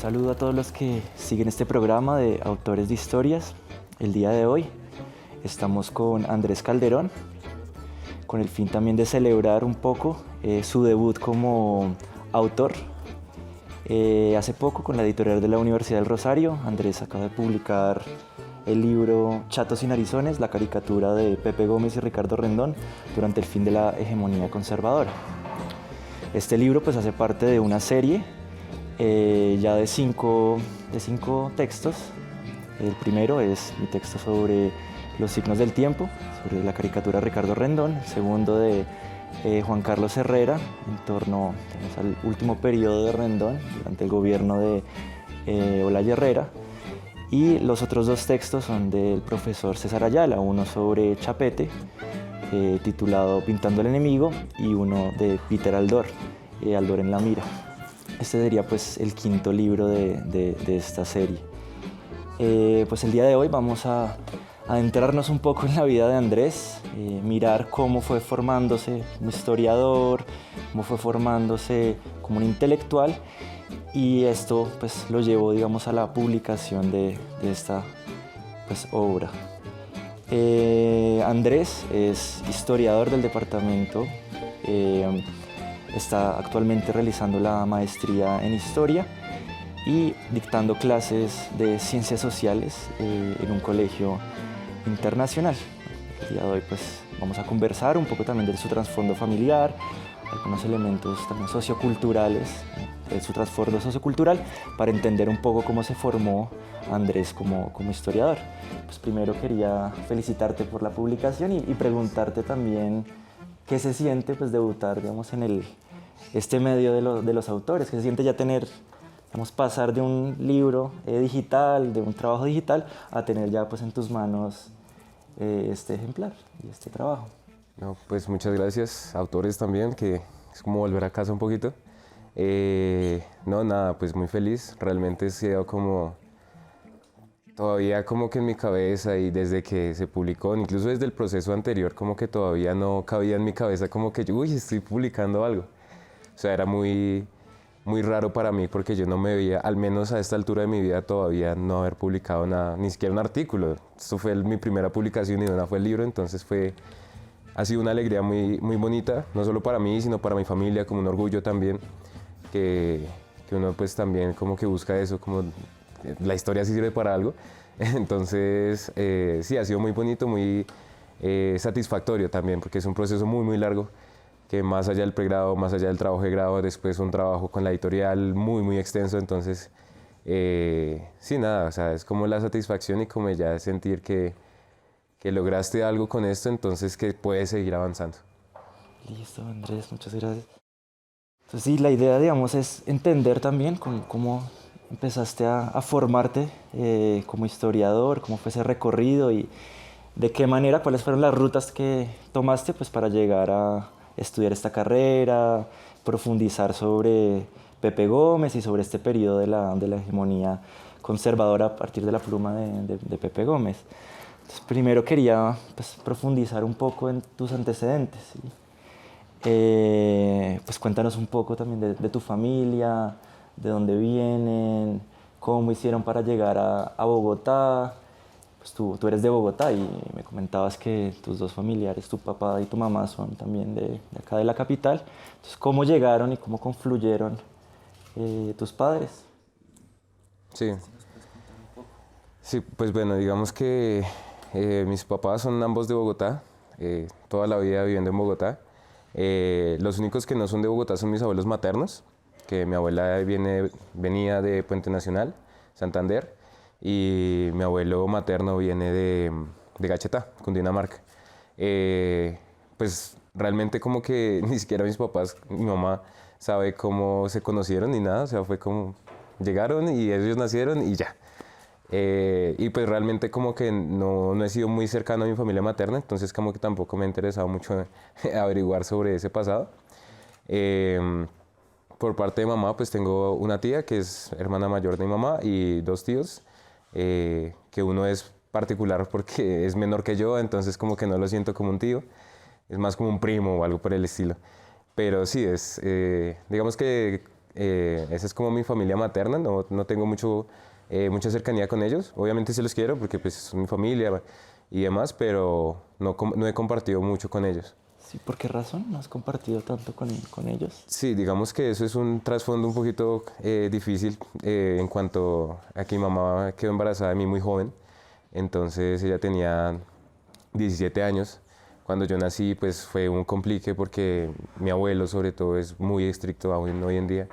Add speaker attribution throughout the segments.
Speaker 1: saludo a todos los que siguen este programa de Autores de Historias. El día de hoy estamos con Andrés Calderón, con el fin también de celebrar un poco su debut como autor. Hace poco, con la editorial de la Universidad del Rosario, Andrés acaba de publicar el libro Chatos y Narizones, la caricatura de Pepe Gómez y Ricardo Rendón durante el fin de la hegemonía conservadora. Este libro pues hace parte de una serie ya de cinco textos. El primero es mi texto sobre los signos del tiempo, sobre la caricatura de Ricardo Rendón. El segundo de Juan Carlos Herrera, en torno al último periodo de Rendón, durante el gobierno de Olaya Herrera. Y los otros dos textos son del profesor César Ayala, uno sobre Chapete, titulado Pintando al enemigo, y uno de Peter Aldor, Aldor en la mira. Este sería pues el quinto libro de esta serie. Pues el día de hoy vamos a adentrarnos un poco en la vida de Andrés, mirar cómo fue formándose como historiador, cómo fue formándose como un intelectual, y esto pues lo llevó, digamos, a la publicación de esta pues, obra. Andrés es historiador del departamento. Está actualmente realizando la maestría en Historia y dictando clases de Ciencias Sociales en un colegio internacional. El día de hoy pues, vamos a conversar un poco también de su trasfondo familiar, algunos elementos también socioculturales, de su trasfondo sociocultural, para entender un poco cómo se formó Andrés como historiador. Pues primero quería felicitarte por la publicación y preguntarte también qué se siente pues, debutar, digamos, en este medio de los autores, qué se siente ya tener, digamos, pasar de un libro digital, de un trabajo digital, a tener ya pues, en tus manos este ejemplar y este trabajo.
Speaker 2: No, pues muchas gracias, autores también, que es como volver a casa un poquito. No, nada, pues muy feliz, realmente se quedó como todavía como que en mi cabeza, y desde que se publicó, incluso desde el proceso anterior, como que todavía no cabía en mi cabeza como que, uy, estoy publicando algo. O sea, era muy raro para mí, porque yo no me veía, al menos a esta altura de mi vida, todavía no haber publicado nada, ni siquiera un artículo. Esto fue mi primera publicación y una fue el libro, entonces ha sido una alegría muy bonita, no solo para mí, sino para mi familia, como un orgullo también, que uno pues también como que busca eso, como la historia sí sirve para algo. Entonces sí, ha sido muy bonito, muy satisfactorio también, porque es un proceso muy largo, que más allá del pregrado, más allá del trabajo de grado, después un trabajo con la editorial muy extenso. Entonces sí, nada, o sea, es como la satisfacción y como ya sentir que lograste algo con esto, entonces que puedes seguir avanzando.
Speaker 1: Listo, Andrés, muchas gracias. Entonces sí, la idea, digamos, es entender también cómo empezaste a formarte como historiador, cómo fue ese recorrido y de qué manera, cuáles fueron las rutas que tomaste pues, para llegar a estudiar esta carrera, profundizar sobre Pepe Gómez y sobre este periodo de la hegemonía conservadora a partir de la pluma de Pepe Gómez. Entonces, primero quería pues, profundizar un poco en tus antecedentes. ¿Sí? Pues cuéntanos un poco también de tu familia, de dónde vienen, cómo hicieron para llegar a Bogotá. Pues tú eres de Bogotá y me comentabas que tus dos familiares, tu papá y tu mamá, son también de acá de la capital. Entonces, ¿cómo llegaron y cómo confluyeron tus padres?
Speaker 2: Sí, pues bueno, digamos que mis papás son ambos de Bogotá, toda la vida viviendo en Bogotá. Los únicos que no son de Bogotá son mis abuelos maternos, que mi abuela venía de Puente Nacional, Santander, y mi abuelo materno viene de Gachetá, Cundinamarca. Pues realmente como que ni siquiera mis papás, mi mamá sabe cómo se conocieron ni nada, o sea, fue como llegaron y ellos nacieron y ya. Y pues realmente como que no he sido muy cercano a mi familia materna, entonces como que tampoco me ha interesado mucho averiguar sobre ese pasado. Por parte de mamá pues tengo una tía que es hermana mayor de mi mamá y dos tíos, que uno es particular porque es menor que yo, entonces como que no lo siento como un tío, es más como un primo o algo por el estilo. Pero sí, digamos que esa es como mi familia materna, no tengo mucha cercanía con ellos. Obviamente sí los quiero porque pues son mi familia y demás, pero no he compartido mucho con ellos.
Speaker 1: Sí, ¿por qué razón no has compartido tanto con ellos?
Speaker 2: Sí, digamos que eso es un trasfondo un poquito difícil en cuanto a que mi mamá quedó embarazada de mí muy joven. Entonces ella tenía 17 años. Cuando yo nací, pues fue un complique porque mi abuelo, sobre todo, es muy estricto aún hoy en día,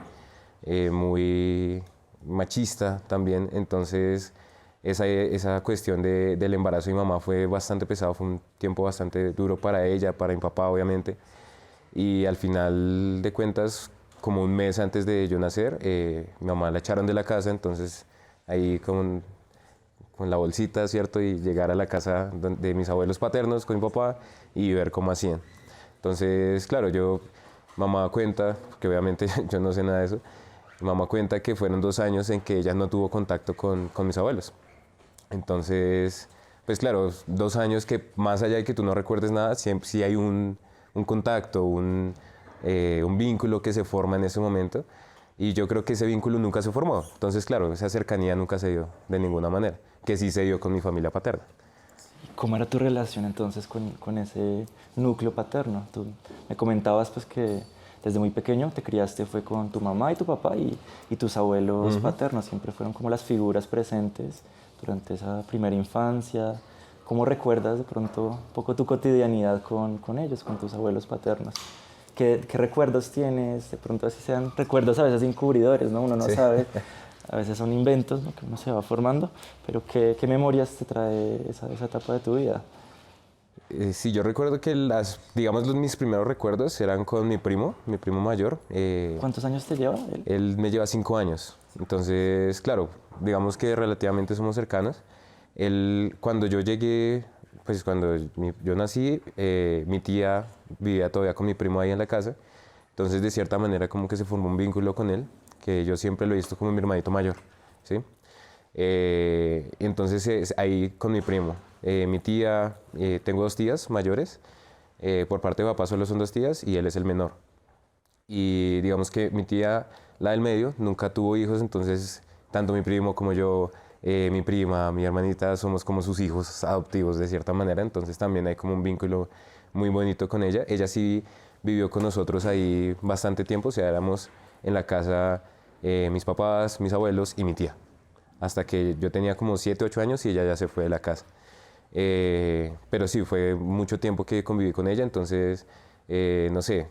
Speaker 2: muy machista también. Entonces esa cuestión del embarazo de mi mamá fue bastante pesado, fue un tiempo bastante duro para ella, para mi papá, obviamente. Y al final de cuentas, como un mes antes de yo nacer, mi mamá la echaron de la casa, entonces ahí con la bolsita, ¿cierto? Y llegar a la casa de mis abuelos paternos con mi papá y ver cómo hacían. Entonces, claro, mamá cuenta, que obviamente yo no sé nada de eso, mamá cuenta que fueron 2 años en que ella no tuvo contacto con mis abuelos. Entonces, pues claro, 2 años que más allá de que tú no recuerdes nada, siempre sí hay un contacto, un vínculo que se forma en ese momento. Y yo creo que ese vínculo nunca se formó. Entonces, claro, esa cercanía nunca se dio de ninguna manera, que sí se dio con mi familia paterna.
Speaker 1: ¿Cómo era tu relación entonces con ese núcleo paterno? Tú me comentabas pues que desde muy pequeño te criaste fue con tu mamá y tu papá y tus abuelos paternos, siempre fueron como las figuras presentes durante esa primera infancia. ¿Cómo recuerdas de pronto un poco tu cotidianidad con ellos, con tus abuelos paternos? ¿Qué recuerdos tienes? De pronto así sean recuerdos a veces encubridores, ¿no? Uno no sabe, a veces son inventos, ¿no? Que uno se va formando, pero ¿qué memorias te trae esa etapa de tu vida?
Speaker 2: Sí, yo recuerdo que digamos, mis primeros recuerdos eran con mi primo mayor.
Speaker 1: ¿Cuántos años te lleva él?
Speaker 2: Él me lleva 5 años. Entonces, claro, digamos que relativamente somos cercanos. Él, cuando yo llegué, pues cuando yo nací, mi tía vivía todavía con mi primo ahí en la casa. Entonces, de cierta manera, como que se formó un vínculo con él, que yo siempre lo he visto como mi hermanito mayor, ¿sí? Entonces, ahí con mi primo. Mi tía, tengo 2 tías mayores. Por parte de papá solo son 2 tías y él es el menor. Y digamos que mi tía, la del medio, nunca tuvo hijos, entonces tanto mi primo como yo, mi prima, mi hermanita, somos como sus hijos adoptivos de cierta manera, entonces también hay como un vínculo muy bonito con ella. Ella sí vivió con nosotros ahí bastante tiempo, o sea, éramos en la casa mis papás, mis abuelos y mi tía, hasta que yo tenía como 7, 8 años y ella ya se fue de la casa. Pero sí, fue mucho tiempo que conviví con ella, entonces, no sé,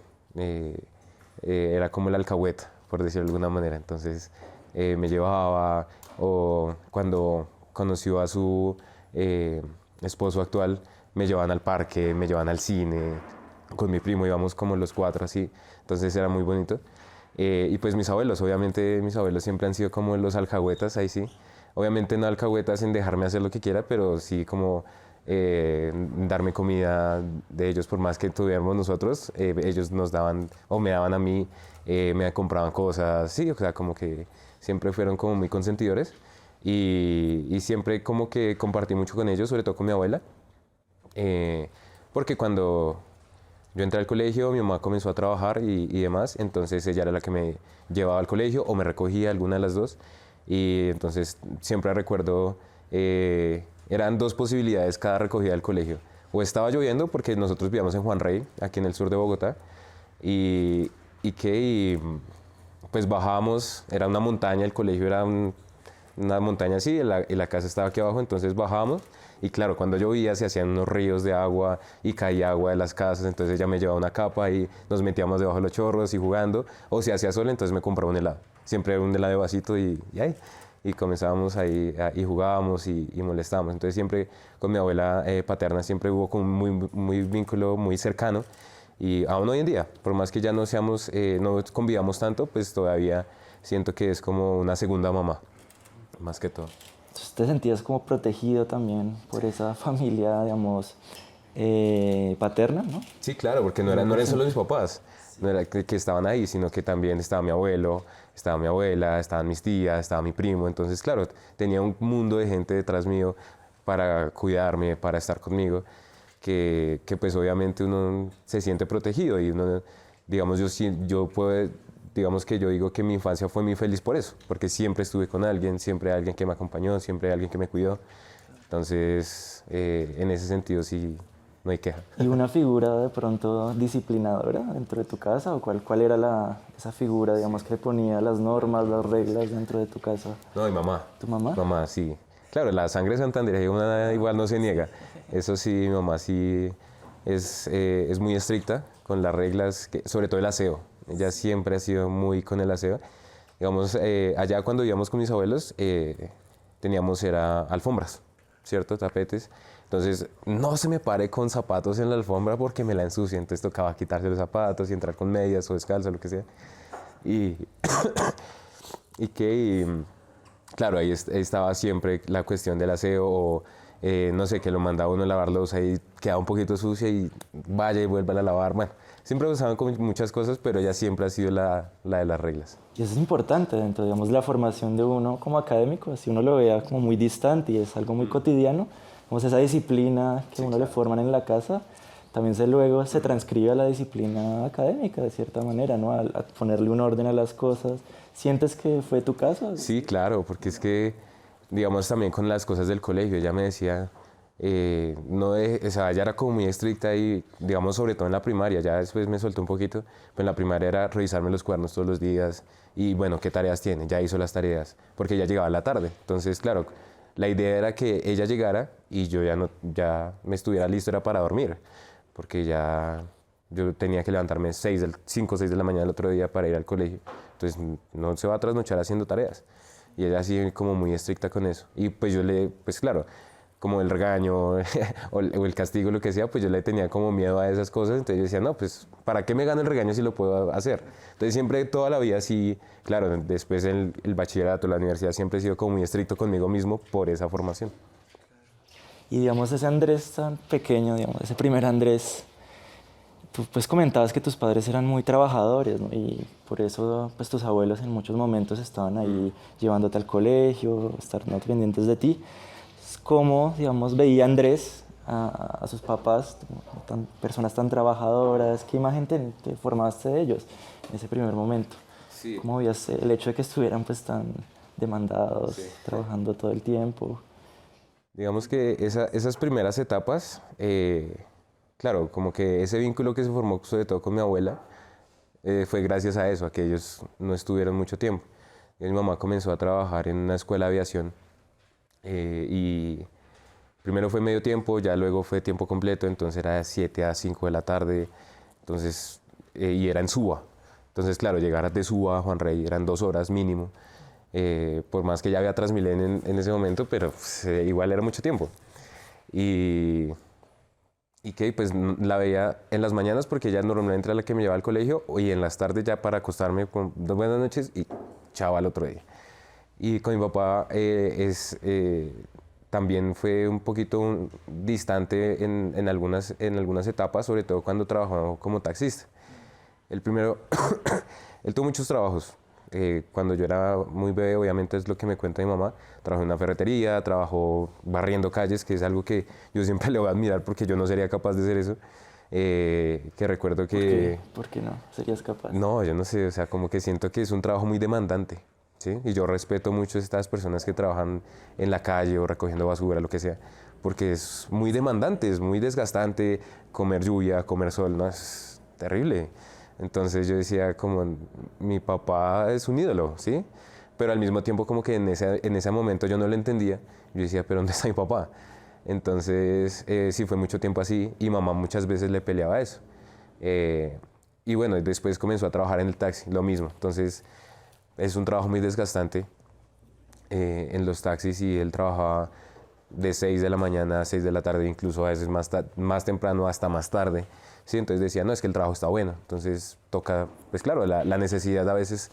Speaker 2: era como el alcahueta, por decirlo de alguna manera. Entonces me llevaba, o cuando conoció a su esposo actual, me llevaban al parque, me llevaban al cine, con mi primo íbamos como los 4 así, entonces era muy bonito. Y pues mis abuelos, obviamente mis abuelos siempre han sido como los alcahuetas, ahí sí. Obviamente no alcahuetas en dejarme hacer lo que quiera, pero sí como darme comida de ellos, por más que tuviéramos nosotros, ellos nos daban, o me daban a mí, me compraban cosas, sí, o sea, como que siempre fueron como muy consentidores y siempre como que compartí mucho con ellos, sobre todo con mi abuela, porque cuando yo entré al colegio, mi mamá comenzó a trabajar y demás, entonces ella era la que me llevaba al colegio o me recogía, alguna de las dos, y entonces siempre recuerdo, eran 2 posibilidades cada recogida del colegio. O estaba lloviendo, porque nosotros vivíamos en Juan Rey, aquí en el sur de Bogotá, y pues bajábamos, era una montaña, el colegio era una montaña así, y la casa estaba aquí abajo, entonces bajábamos, y claro, cuando llovía se hacían unos ríos de agua y caía agua de las casas, entonces ella me llevaba una capa y nos metíamos debajo de los chorros y jugando, o si hacía sol, entonces me compraba un helado, siempre un helado de vasito y ahí. Y comenzábamos ahí y jugábamos y molestábamos. Entonces siempre con mi abuela paterna siempre hubo como muy vínculo muy cercano. Y aún hoy en día, por más que ya no seamos, no convivamos tanto, pues todavía siento que es como una segunda mamá, más que todo.
Speaker 1: Entonces te sentías como protegido también por esa familia, digamos, paterna, ¿no?
Speaker 2: Sí, claro, porque no eran solo mis papás, no era que estaban ahí, sino que también estaba mi abuelo, estaba mi abuela, estaban mis tías, estaba mi primo. Entonces, claro, tenía un mundo de gente detrás mío para cuidarme, para estar conmigo, que pues obviamente uno se siente protegido y uno, digamos, yo puedo digamos que yo digo que mi infancia fue muy feliz por eso, porque siempre estuve con alguien, siempre hay alguien que me acompañó, siempre hay alguien que me cuidó. Entonces, en ese sentido sí, no hay queja.
Speaker 1: ¿Y una figura de pronto disciplinadora dentro de tu casa? ¿O cuál era esa figura, digamos, que ponía las normas, las reglas dentro de tu casa?
Speaker 2: No, mi mamá.
Speaker 1: ¿Tu mamá?
Speaker 2: Mamá, sí. Claro, la sangre santandereana igual no se niega. Eso sí, mi mamá sí es muy estricta con las reglas, sobre todo el aseo. Ella siempre ha sido muy con el aseo. Digamos, allá cuando vivíamos con mis abuelos, era alfombras, ¿cierto? Tapetes. Entonces, no se me pare con zapatos en la alfombra porque me la ensucia. Entonces tocaba quitarse los zapatos y entrar con medias o descalzo, lo que sea. Y, claro, ahí estaba siempre la cuestión del aseo o, no sé, que lo mandaba uno a lavar loza y quedaba un poquito sucia y vaya y vuelva a lavar. Bueno, siempre usaban como muchas cosas, pero ella siempre ha sido la de las reglas.
Speaker 1: Y eso es importante dentro, digamos, la formación de uno como académico. Si uno lo vea como muy distante y es algo muy cotidiano, como esa disciplina que uno le forman en la casa, también luego se transcribe a la disciplina académica de cierta manera, ¿no? A ponerle un orden a las cosas. ¿Sientes que fue tu caso?
Speaker 2: Sí, claro, porque es que, digamos, también con las cosas del colegio, ella me decía, o sea, ella era como muy estricta y, digamos, sobre todo en la primaria, ya después me soltó un poquito, pero en la primaria era revisarme los cuadernos todos los días y, bueno, ¿qué tareas tiene? Ya hizo las tareas, porque ella llegaba a la tarde. Entonces, claro, la idea era que ella llegara y yo ya me estuviera listo, era para dormir, porque yo tenía que levantarme 5 o 6 de la mañana el otro día para ir al colegio. Entonces no se va a trasnochar haciendo tareas. Y ella así como muy estricta con eso. Y pues pues claro, como el regaño o el castigo, lo que sea, pues yo le tenía como miedo a esas cosas. Entonces yo decía, no, pues ¿para qué me gano el regaño si lo puedo hacer? Entonces siempre, toda la vida, sí, claro, después el bachillerato, la universidad, siempre he sido como muy estricto conmigo mismo por esa formación.
Speaker 1: Y digamos, ese Andrés tan pequeño, digamos, ese primer Andrés, tú pues comentabas que tus padres eran muy trabajadores, ¿no? Y por eso pues tus abuelos en muchos momentos estaban ahí llevándote al colegio, estar ¿no? pendientes de ti. ¿Cómo, digamos, veía Andrés a sus papás, personas tan trabajadoras? ¿Qué imagen te formaste de ellos en ese primer momento?
Speaker 2: Sí.
Speaker 1: ¿Cómo veías el hecho de que estuvieran pues tan demandados,
Speaker 2: Sí.
Speaker 1: trabajando todo el tiempo?
Speaker 2: Digamos que esas primeras etapas, claro, como que ese vínculo que se formó sobre todo con mi abuela, fue gracias a eso, a que ellos no estuvieron mucho tiempo. Y mi mamá comenzó a trabajar en una escuela de aviación y primero fue medio tiempo, ya luego fue tiempo completo, entonces era de 7 a 5 de la tarde, entonces, y era en Suba. Entonces, claro, llegar de Suba a Juan Rey eran 2 horas mínimo. Por más que ya había Transmilenio en ese momento, pero pues, igual era mucho tiempo. Y que pues la veía en las mañanas porque ella normalmente era la que me llevaba al colegio y en las tardes ya para acostarme con buenas noches y chao al otro día. Y con mi papá también fue un poquito distante en algunas etapas, sobre todo cuando trabajaba como taxista. El primero, él tuvo muchos trabajos. Cuando yo era muy bebé, obviamente es lo que me cuenta mi mamá, trabajó en una ferretería, trabajó barriendo calles, que es algo que yo siempre le voy a admirar porque yo no sería capaz de hacer eso. Que recuerdo que...
Speaker 1: ¿Por qué no? ¿Serías capaz?
Speaker 2: No, yo no sé, o sea, como que siento que es un trabajo muy demandante, ¿sí? Y yo respeto mucho a estas personas que trabajan en la calle o recogiendo basura, lo que sea, porque es muy demandante, es muy desgastante comer lluvia, comer sol, ¿no? Es terrible. Entonces yo decía como, mi papá es un ídolo, ¿sí? Pero al mismo tiempo como que en ese momento yo no lo entendía. Yo decía, ¿pero dónde está mi papá? Entonces sí fue mucho tiempo así y mamá muchas veces le peleaba eso. Y bueno, después comenzó a trabajar en el taxi, lo mismo. Entonces es un trabajo muy desgastante en los taxis y él trabajaba de 6 de la mañana a 6 de la tarde, incluso a veces más temprano hasta más tarde. Sí, entonces decía, no, es que el trabajo está bueno. Entonces toca, pues claro, la necesidad a veces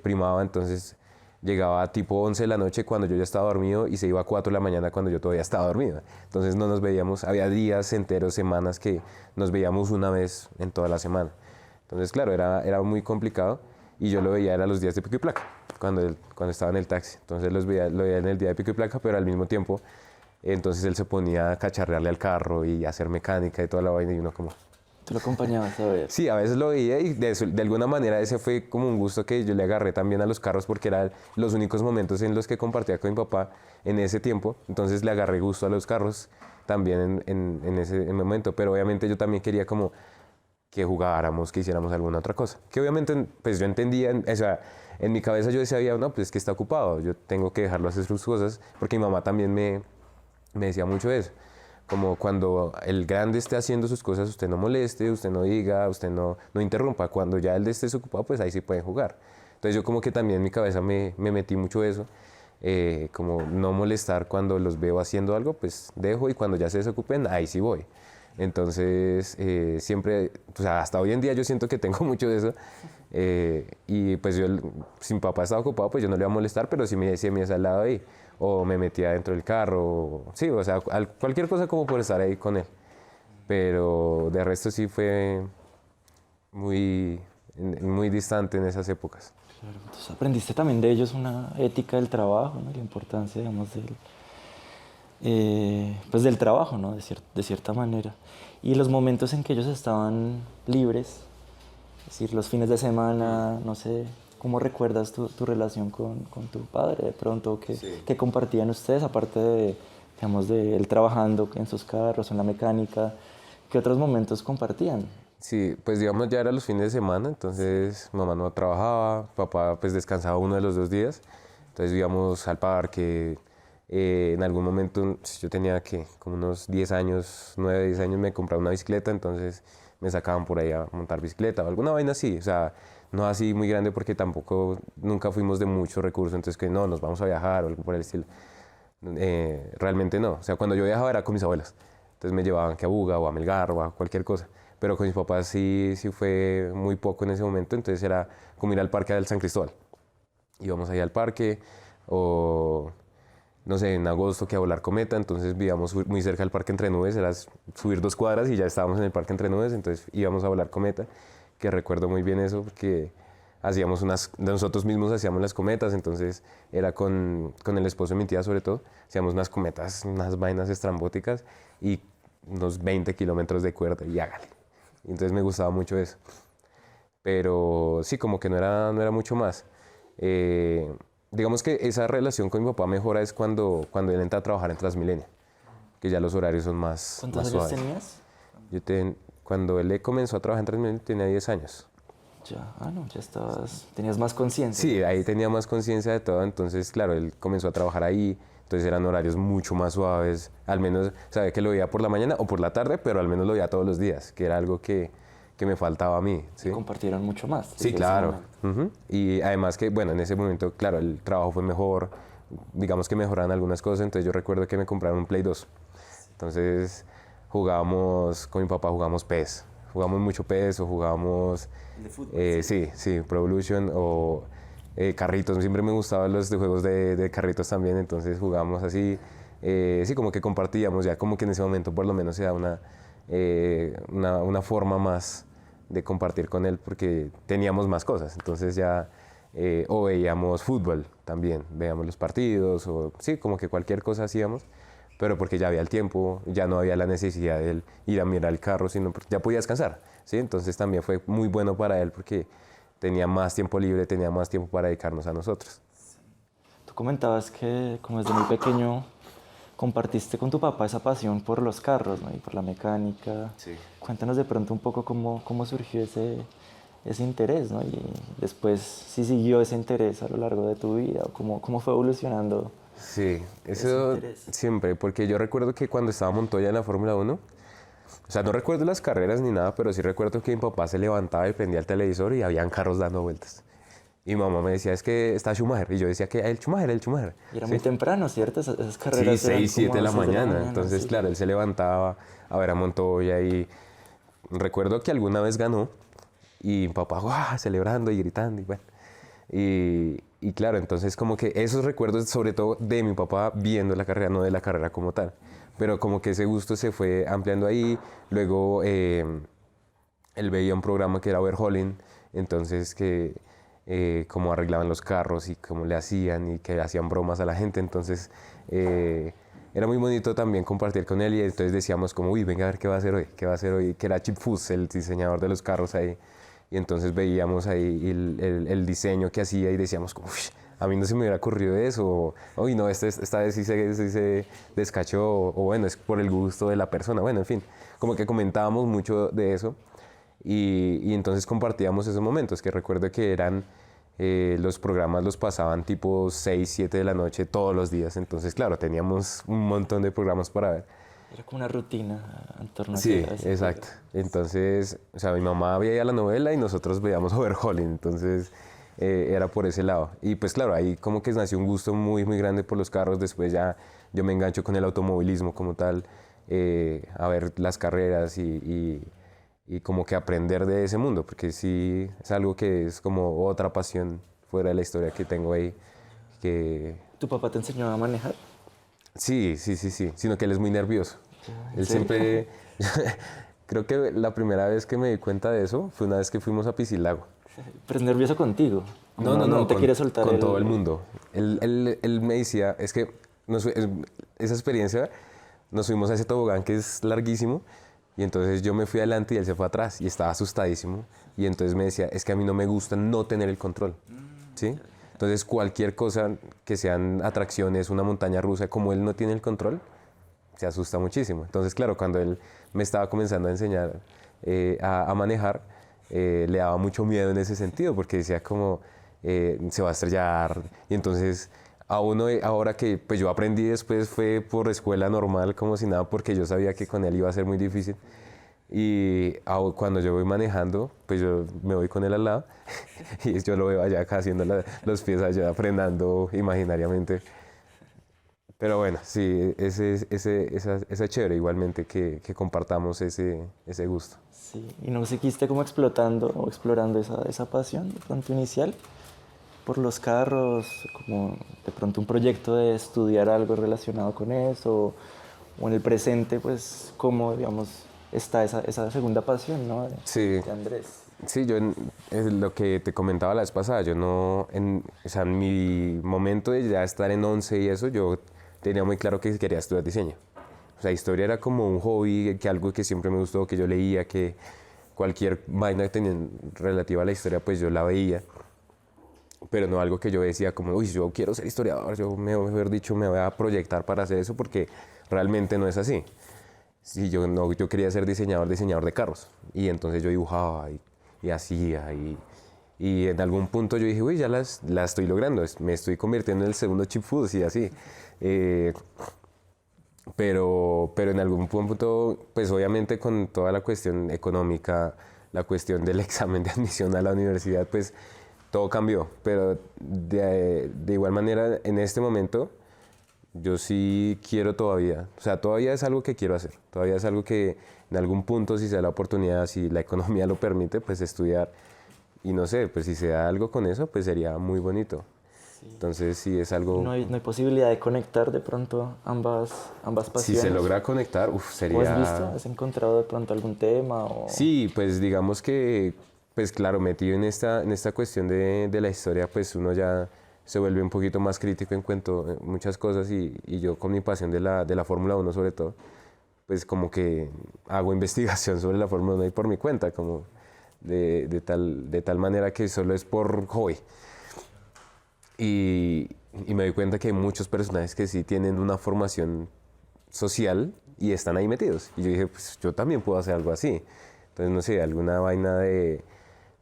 Speaker 2: primaba, entonces llegaba tipo 11 de la noche cuando yo ya estaba dormido y se iba a 4 de la mañana cuando yo todavía estaba dormido. Entonces no nos veíamos, había días enteros, semanas que nos veíamos una vez en toda la semana. Entonces claro, era muy complicado y yo lo veía era los días de pico y placa, cuando estaba en el taxi. Entonces lo veía en el día de pico y placa, pero al mismo tiempo entonces él se ponía a cacharrearle al carro y a hacer mecánica y toda la vaina y uno como...
Speaker 1: Tú lo acompañabas a ver.
Speaker 2: Sí, a veces lo veía y de alguna manera ese fue como un gusto que yo le agarré también a los carros porque eran los únicos momentos en los que compartía con mi papá en ese tiempo. Entonces le agarré gusto a los carros también en ese momento. Pero obviamente yo también quería como que jugáramos, que hiciéramos alguna otra cosa. Que obviamente pues yo entendía, o sea, en mi cabeza yo decía, no, pues es que está ocupado, yo tengo que dejarlo hacer sus cosas, porque mi mamá también me decía mucho eso. Como cuando el grande esté haciendo sus cosas, usted no moleste, usted no diga, usted no interrumpa. Cuando ya él esté ocupado, pues ahí sí pueden jugar. Entonces yo como que también en mi cabeza me metí mucho eso, como no molestar cuando los veo haciendo algo, pues dejo y cuando ya se desocupen, ahí sí voy. Entonces siempre, o sea, hasta hoy en día yo siento que tengo mucho de eso. Y pues yo, si mi papá estaba ocupado, pues yo no le iba a molestar, pero sí me decía, me al lado ahí o me metía dentro del carro, sí, o sea, cualquier cosa como por estar ahí con él. Pero de resto sí fue muy distante en esas épocas.
Speaker 1: Claro, entonces aprendiste también de ellos una ética del trabajo, ¿no? La importancia, digamos, pues del trabajo, ¿no? De cierta manera. Y los momentos en que ellos estaban libres, es decir, los fines de semana, no sé, ¿cómo recuerdas tu relación con tu padre de pronto? ¿Qué compartían ustedes, aparte de, digamos, de él trabajando en sus carros, en la mecánica? ¿Qué otros momentos compartían?
Speaker 2: Sí, pues digamos ya era los fines de semana, entonces mamá no trabajaba, papá pues descansaba uno de los 2 días, entonces íbamos al parque, en algún momento yo tenía que como unos 10 años, 9, 10 años me compraba una bicicleta, entonces me sacaban por ahí a montar bicicleta o alguna vaina así, o sea, no así muy grande porque tampoco nunca fuimos de muchos recursos, entonces que no, nos vamos a viajar o algo por el estilo. Realmente no, o sea, cuando yo viajaba era con mis abuelas, entonces me llevaban que a Buga o a Melgar o a cualquier cosa, pero con mis papás sí fue muy poco en ese momento, entonces era como ir al parque del San Cristóbal. Íbamos ahí al parque o no sé, en agosto que a volar cometa, entonces vivíamos muy cerca del Parque Entre Nubes, era subir 2 cuadras y ya estábamos en el Parque Entre Nubes, entonces íbamos a volar cometa, que recuerdo muy bien eso porque nosotros mismos hacíamos las cometas, entonces era con el esposo de mi tía sobre todo, hacíamos unas cometas, unas vainas estrambóticas y unos 20 kilómetros de cuerda y hágale. Entonces me gustaba mucho eso. Pero sí, como que no era mucho más. Digamos que esa relación con mi papá mejora es cuando él entra a trabajar en Transmilenio, que ya los horarios son más
Speaker 1: ¿Cuántos
Speaker 2: suaves.
Speaker 1: años tenías?
Speaker 2: Cuando él comenzó a trabajar en Transmilenio tenía 10 años.
Speaker 1: Ya, no, tenías más conciencia.
Speaker 2: Sí, ahí tenía más conciencia de todo, entonces claro, él comenzó a trabajar ahí, entonces eran horarios mucho más suaves, al menos sabía que lo veía por la mañana o por la tarde, pero al menos lo veía todos los días, que era algo que me faltaba a mí. ¿Sí?
Speaker 1: Compartieron mucho más.
Speaker 2: Sí, claro. Y además que, bueno, en ese momento, claro, el trabajo fue mejor, digamos que mejoraron algunas cosas, entonces yo recuerdo que me compraron un Play 2. Entonces jugábamos, con mi papá jugábamos PES, jugamos mucho PES o jugábamos...
Speaker 1: ¿De fútbol?
Speaker 2: Sí, Pro Evolution o carritos, siempre me gustaban los de juegos de carritos también, entonces jugábamos así, sí, como que compartíamos, ya como que en ese momento por lo menos se da una forma más de compartir con él porque teníamos más cosas, entonces ya o veíamos fútbol también, veíamos los partidos o sí, como que cualquier cosa hacíamos, pero porque ya había el tiempo, ya no había la necesidad de él ir a mirar el carro, sino porque ya podía descansar, ¿sí? Entonces también fue muy bueno para él porque tenía más tiempo libre, tenía más tiempo para dedicarnos a nosotros.
Speaker 1: Tú comentabas que como desde muy pequeño compartiste con tu papá esa pasión por los carros, ¿no? Y por la mecánica.
Speaker 2: Sí.
Speaker 1: Cuéntanos de pronto un poco cómo surgió ese interés, ¿no? Y después si siguió ese interés a lo largo de tu vida, o cómo fue evolucionando.
Speaker 2: Sí, eso siempre, porque yo recuerdo que cuando estaba Montoya en la Fórmula 1, o sea, no recuerdo las carreras ni nada, pero sí recuerdo que mi papá se levantaba y prendía el televisor y habían carros dando vueltas. Y mi mamá me decía, es que está Schumacher. Y yo decía que el Schumacher.
Speaker 1: Y era
Speaker 2: ¿sí?
Speaker 1: muy temprano, ¿cierto? Esas carreras
Speaker 2: Sí, 6, 7 de la mañana.
Speaker 1: Sí.
Speaker 2: Entonces, claro, él se levantaba a ver a Montoya y recuerdo que alguna vez ganó y mi papá, ¡guau!, celebrando y gritando y bueno. Y claro, entonces como que esos recuerdos, sobre todo de mi papá viendo la carrera, no de la carrera como tal, pero como que ese gusto se fue ampliando ahí. Luego él veía un programa que era Overhauling, entonces que cómo arreglaban los carros y cómo le hacían y que hacían bromas a la gente, entonces era muy bonito también compartir con él y entonces decíamos como, uy, venga a ver qué va a hacer hoy, qué va a hacer hoy, que era Chip Foose, el diseñador de los carros ahí. Y entonces veíamos ahí el diseño que hacía y decíamos como, uy, a mí no se me hubiera ocurrido eso, o, uy, no, esta vez sí se descachó, o bueno, es por el gusto de la persona, bueno, en fin, como que comentábamos mucho de eso y entonces compartíamos esos momentos, que recuerdo que eran, los programas los pasaban tipo 6, 7 de la noche todos los días, entonces claro, teníamos un montón de programas para ver.
Speaker 1: Era como una rutina en torno a
Speaker 2: Sí,
Speaker 1: ese
Speaker 2: exacto. Entonces, o sea, mi mamá veía la novela y nosotros veíamos Overhauling, entonces era por ese lado. Y pues claro, ahí como que nació un gusto muy, muy grande por los carros, después ya yo me engancho con el automovilismo como tal, a ver las carreras y como que aprender de ese mundo, porque sí es algo que es como otra pasión fuera de la historia que tengo ahí, que
Speaker 1: ¿Tu papá te enseñó a manejar?
Speaker 2: sí, sí, sí, sí, sino que él es muy nervioso.
Speaker 1: ¿En
Speaker 2: Él
Speaker 1: serio?
Speaker 2: siempre, creo que la primera vez que me di cuenta de eso fue una vez que fuimos a Piscilago.
Speaker 1: Pero es nervioso contigo. No te
Speaker 2: con,
Speaker 1: quiere soltar
Speaker 2: con todo el mundo. Él me decía, es que esa experiencia, nos fuimos a ese tobogán que es larguísimo y entonces yo me fui adelante y él se fue atrás y estaba asustadísimo y entonces me decía, es que a mí no me gusta no tener el control, ¿sí? Entonces cualquier cosa que sean atracciones, una montaña rusa, como él no tiene el control, se asusta muchísimo. Entonces, claro, cuando él me estaba comenzando a enseñar a manejar, le daba mucho miedo en ese sentido, porque decía como, se va a estrellar. Y entonces, a uno, ahora que pues yo aprendí después, fue por escuela normal, como si nada, porque yo sabía que con él iba a ser muy difícil. Y cuando yo voy manejando, pues yo me voy con él al lado y yo lo veo allá acá haciendo los pies allá, frenando imaginariamente. Pero bueno, sí, esa chévere igualmente que compartamos ese gusto.
Speaker 1: Sí, y no seguiste como explotando o explorando esa pasión de pronto inicial por los carros, como de pronto un proyecto de estudiar algo relacionado con eso, o en el presente, pues, cómo, digamos, está esa segunda pasión, ¿no?
Speaker 2: Sí,
Speaker 1: De Andrés.
Speaker 2: sí, es lo que te comentaba la vez pasada, yo no, o sea, en mi momento de ya estar en 11 y eso, yo tenía muy claro que quería estudiar diseño. O sea, historia era como un hobby, que algo que siempre me gustó, que yo leía, que cualquier vaina que tenía relativa a la historia, pues yo la veía. Pero no algo que yo decía como, uy, yo quiero ser historiador, mejor dicho, me voy a proyectar para hacer eso, porque realmente no es así. Sí, yo quería ser diseñador de carros. Y entonces yo dibujaba y hacía y en algún punto yo dije, uy, ya la estoy logrando, me estoy convirtiendo en el segundo Chip Foose y así. Eh, pero en algún punto, pues obviamente con toda la cuestión económica, la cuestión del examen de admisión a la universidad, pues todo cambió. Pero de igual manera, en este momento, yo sí quiero todavía, o sea, todavía es algo que quiero hacer, todavía es algo que en algún punto, si se da la oportunidad, si la economía lo permite, pues estudiar. Y no sé, pues si se da algo con eso, pues sería muy bonito. Entonces, sí es algo...
Speaker 1: No hay posibilidad de conectar de pronto ambas
Speaker 2: Si
Speaker 1: pasiones.
Speaker 2: se logra conectar,
Speaker 1: ¿O has
Speaker 2: sería...
Speaker 1: visto? ¿Has encontrado de pronto algún tema?
Speaker 2: Sí, pues digamos que, pues claro, metido en esta cuestión de la historia, pues uno ya se vuelve un poquito más crítico en cuanto a muchas cosas y yo con mi pasión de la Fórmula 1 sobre todo, pues como que hago investigación sobre la Fórmula 1 y por mi cuenta, como de tal manera que solo es por hobby. Y me doy cuenta que hay muchos personajes que sí tienen una formación social y están ahí metidos. Y yo dije, pues yo también puedo hacer algo así. Entonces, no sé, alguna vaina de,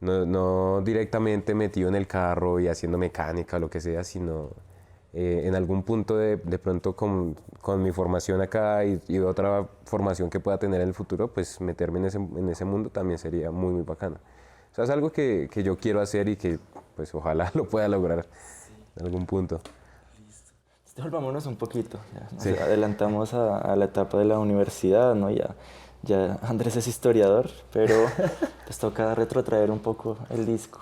Speaker 2: no directamente metido en el carro y haciendo mecánica o lo que sea, sino en algún punto de pronto con mi formación acá y otra formación que pueda tener en el futuro, pues meterme en ese mundo también sería muy, muy bacano. O sea, es algo que yo quiero hacer y que pues ojalá lo pueda lograr en algún punto.
Speaker 1: Volvámonos un poquito. Ya nos
Speaker 2: Sí.
Speaker 1: adelantamos a la etapa de la universidad, ¿no? Ya Andrés es historiador, pero pues toca retrotraer un poco el disco.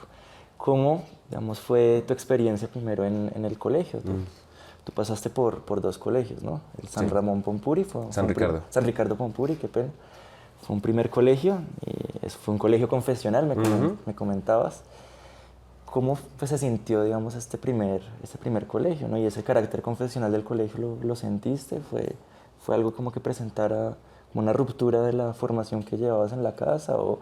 Speaker 1: ¿Cómo, digamos, fue tu experiencia primero en el colegio? Tú pasaste por dos colegios, ¿no? El San
Speaker 2: Sí.
Speaker 1: Ramón Pompuri.
Speaker 2: San Ricardo.
Speaker 1: San Ricardo Pompuri, qué pena. Fue un primer colegio y fue un colegio confesional, me comentabas. ¿cómo pues, se sintió, digamos, este primer colegio, ¿no? Y ese carácter confesional del colegio, ¿lo sentiste? ¿Fue algo como que presentara como una ruptura de la formación que llevabas en la casa? ¿O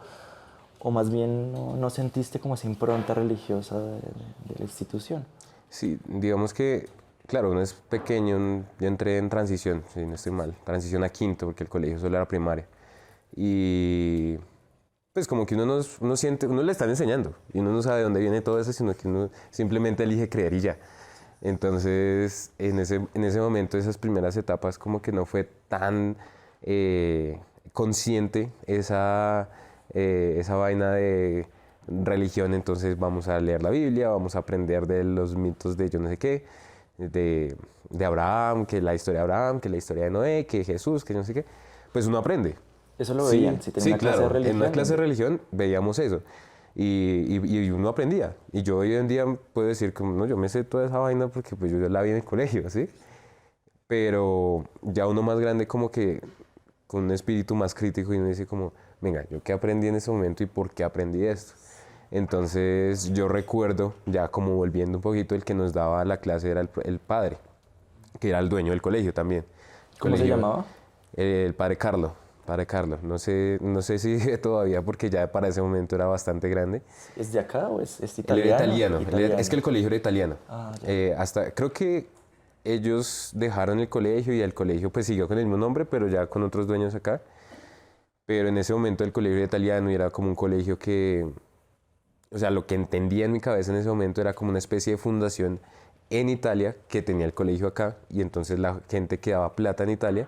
Speaker 1: más bien no sentiste como esa impronta religiosa de la institución?
Speaker 2: Sí, digamos que, claro, uno es pequeño, yo entré en transición, si no estoy mal, transición a quinto, porque el colegio solo era primaria. Y pues como que uno siente, uno le están enseñando y uno no sabe de dónde viene todo eso, sino que uno simplemente elige creer y ya. Entonces, en ese momento, esas primeras etapas, como que no fue tan consciente esa vaina de religión. Entonces, vamos a leer la Biblia, vamos a aprender de los mitos de yo no sé qué, de Abraham, que la historia de Abraham, que la historia de Noé, que Jesús, que no sé qué. Pues uno aprende.
Speaker 1: Eso lo veían, si tenía
Speaker 2: Sí,
Speaker 1: una clase
Speaker 2: claro,
Speaker 1: de religión.
Speaker 2: en una clase de religión veíamos eso y uno aprendía. Y yo hoy en día puedo decir que no, yo me sé toda esa vaina porque pues yo la vi en el colegio, ¿sí? Pero ya uno más grande como que con un espíritu más crítico y uno dice como, venga, ¿yo qué aprendí en ese momento y por qué aprendí esto? Entonces yo recuerdo, ya como volviendo un poquito, el que nos daba la clase era el padre, que era el dueño del colegio también.
Speaker 1: ¿Cómo se llamaba?
Speaker 2: El padre Carlo. Padre Carlos, no sé si vive todavía porque ya para ese momento era bastante grande.
Speaker 1: ¿Es de acá o es
Speaker 2: Él era
Speaker 1: italiano?
Speaker 2: italiano. Es que el colegio era italiano.
Speaker 1: Ah, ya.
Speaker 2: Creo que ellos dejaron el colegio y el colegio pues siguió con el mismo nombre, pero ya con otros dueños acá. Pero en ese momento el colegio era italiano y era como un colegio que, o sea, lo que entendía en mi cabeza en ese momento era como una especie de fundación en Italia que tenía el colegio acá y entonces la gente que daba plata en Italia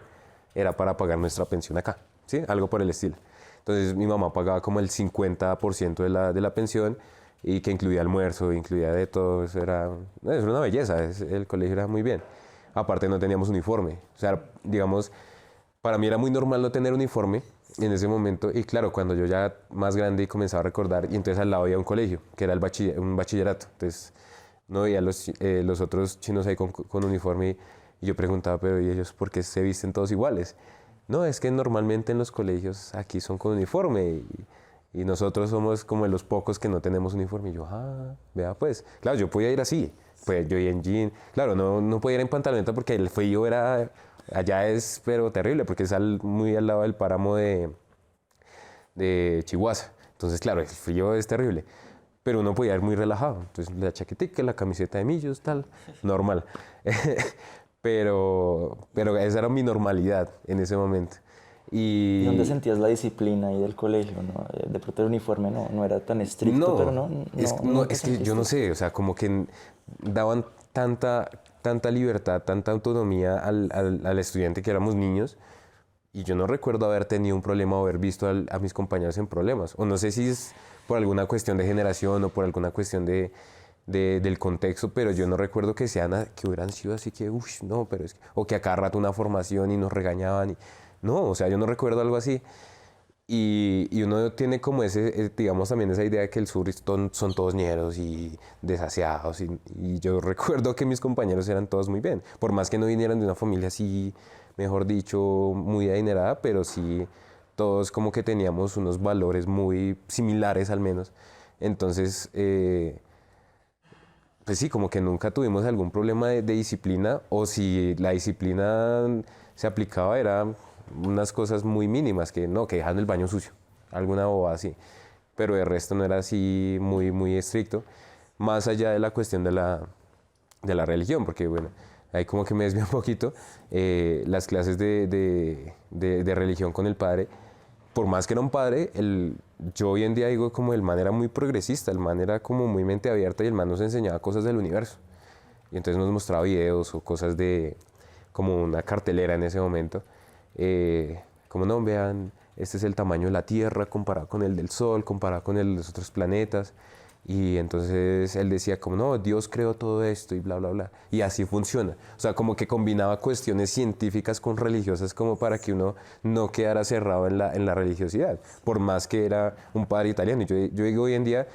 Speaker 2: era para pagar nuestra pensión acá, ¿sí? Algo por el estilo. Entonces mi mamá pagaba como el 50% de la pensión y que incluía almuerzo, incluía de todo, eso era una belleza, el colegio era muy bien. Aparte no teníamos uniforme, o sea, digamos, para mí era muy normal no tener uniforme en ese momento y claro, cuando yo ya más grande y comenzaba a recordar, y entonces al lado había un colegio, que era un bachillerato, entonces no veía los otros chinos ahí con uniforme y yo preguntaba, pero ¿y ellos por qué se visten todos iguales? No, es que normalmente en los colegios aquí son con uniforme y nosotros somos como de los pocos que no tenemos uniforme. Y yo, vea pues. Claro, yo podía ir así, pues yo iba en jean. Claro, no podía ir en pantaloneta porque el frío era, allá es pero terrible porque es muy al lado del páramo de Chihuahua. Entonces, claro, el frío es terrible. Pero uno podía ir muy relajado. Entonces, la chaquetica, la camiseta de millos, tal, normal. Pero esa era mi normalidad en ese momento.
Speaker 1: ¿Y dónde sentías la disciplina ahí del colegio, no? De pronto el uniforme no era tan estricto, pero
Speaker 2: es que yo no sé, o sea, como que daban tanta libertad, tanta autonomía al estudiante que éramos niños, y yo no recuerdo haber tenido un problema o haber visto a mis compañeros en problemas. O no sé si es por alguna cuestión de generación o por alguna cuestión del contexto, pero yo no recuerdo que que hubieran sido así que, no, pero es que, o que a cada rato una formación y nos regañaban. No, o sea, yo no recuerdo algo así. Y uno tiene como digamos también esa idea de que el sur son todos ñeros y desaseados. Y yo recuerdo que mis compañeros eran todos muy bien. Por más que no vinieran de una familia así, mejor dicho, muy adinerada, pero sí todos como que teníamos unos valores muy similares al menos. Entonces, pues sí, como que nunca tuvimos algún problema de disciplina o si la disciplina se aplicaba era unas cosas muy mínimas, que no, que dejan el baño sucio, alguna bobada así. Pero el resto no era así muy estricto, más allá de la cuestión de la religión, porque bueno, ahí como que me desvío un poquito, las clases de religión con el padre, por más que era un padre, yo hoy en día digo como el man era muy progresista, el man era como muy mente abierta y el man nos enseñaba cosas del universo. Y entonces nos mostraba videos o cosas como una cartelera en ese momento. Como no, vean, este es el tamaño de la Tierra comparado con el del Sol, comparado con el de los otros planetas. Y entonces él decía como, no, Dios creó todo esto y bla, bla, bla. Y así funciona. O sea, como que combinaba cuestiones científicas con religiosas como para que uno no quedara cerrado en la religiosidad. Por más que era un padre italiano. Y yo digo hoy en día,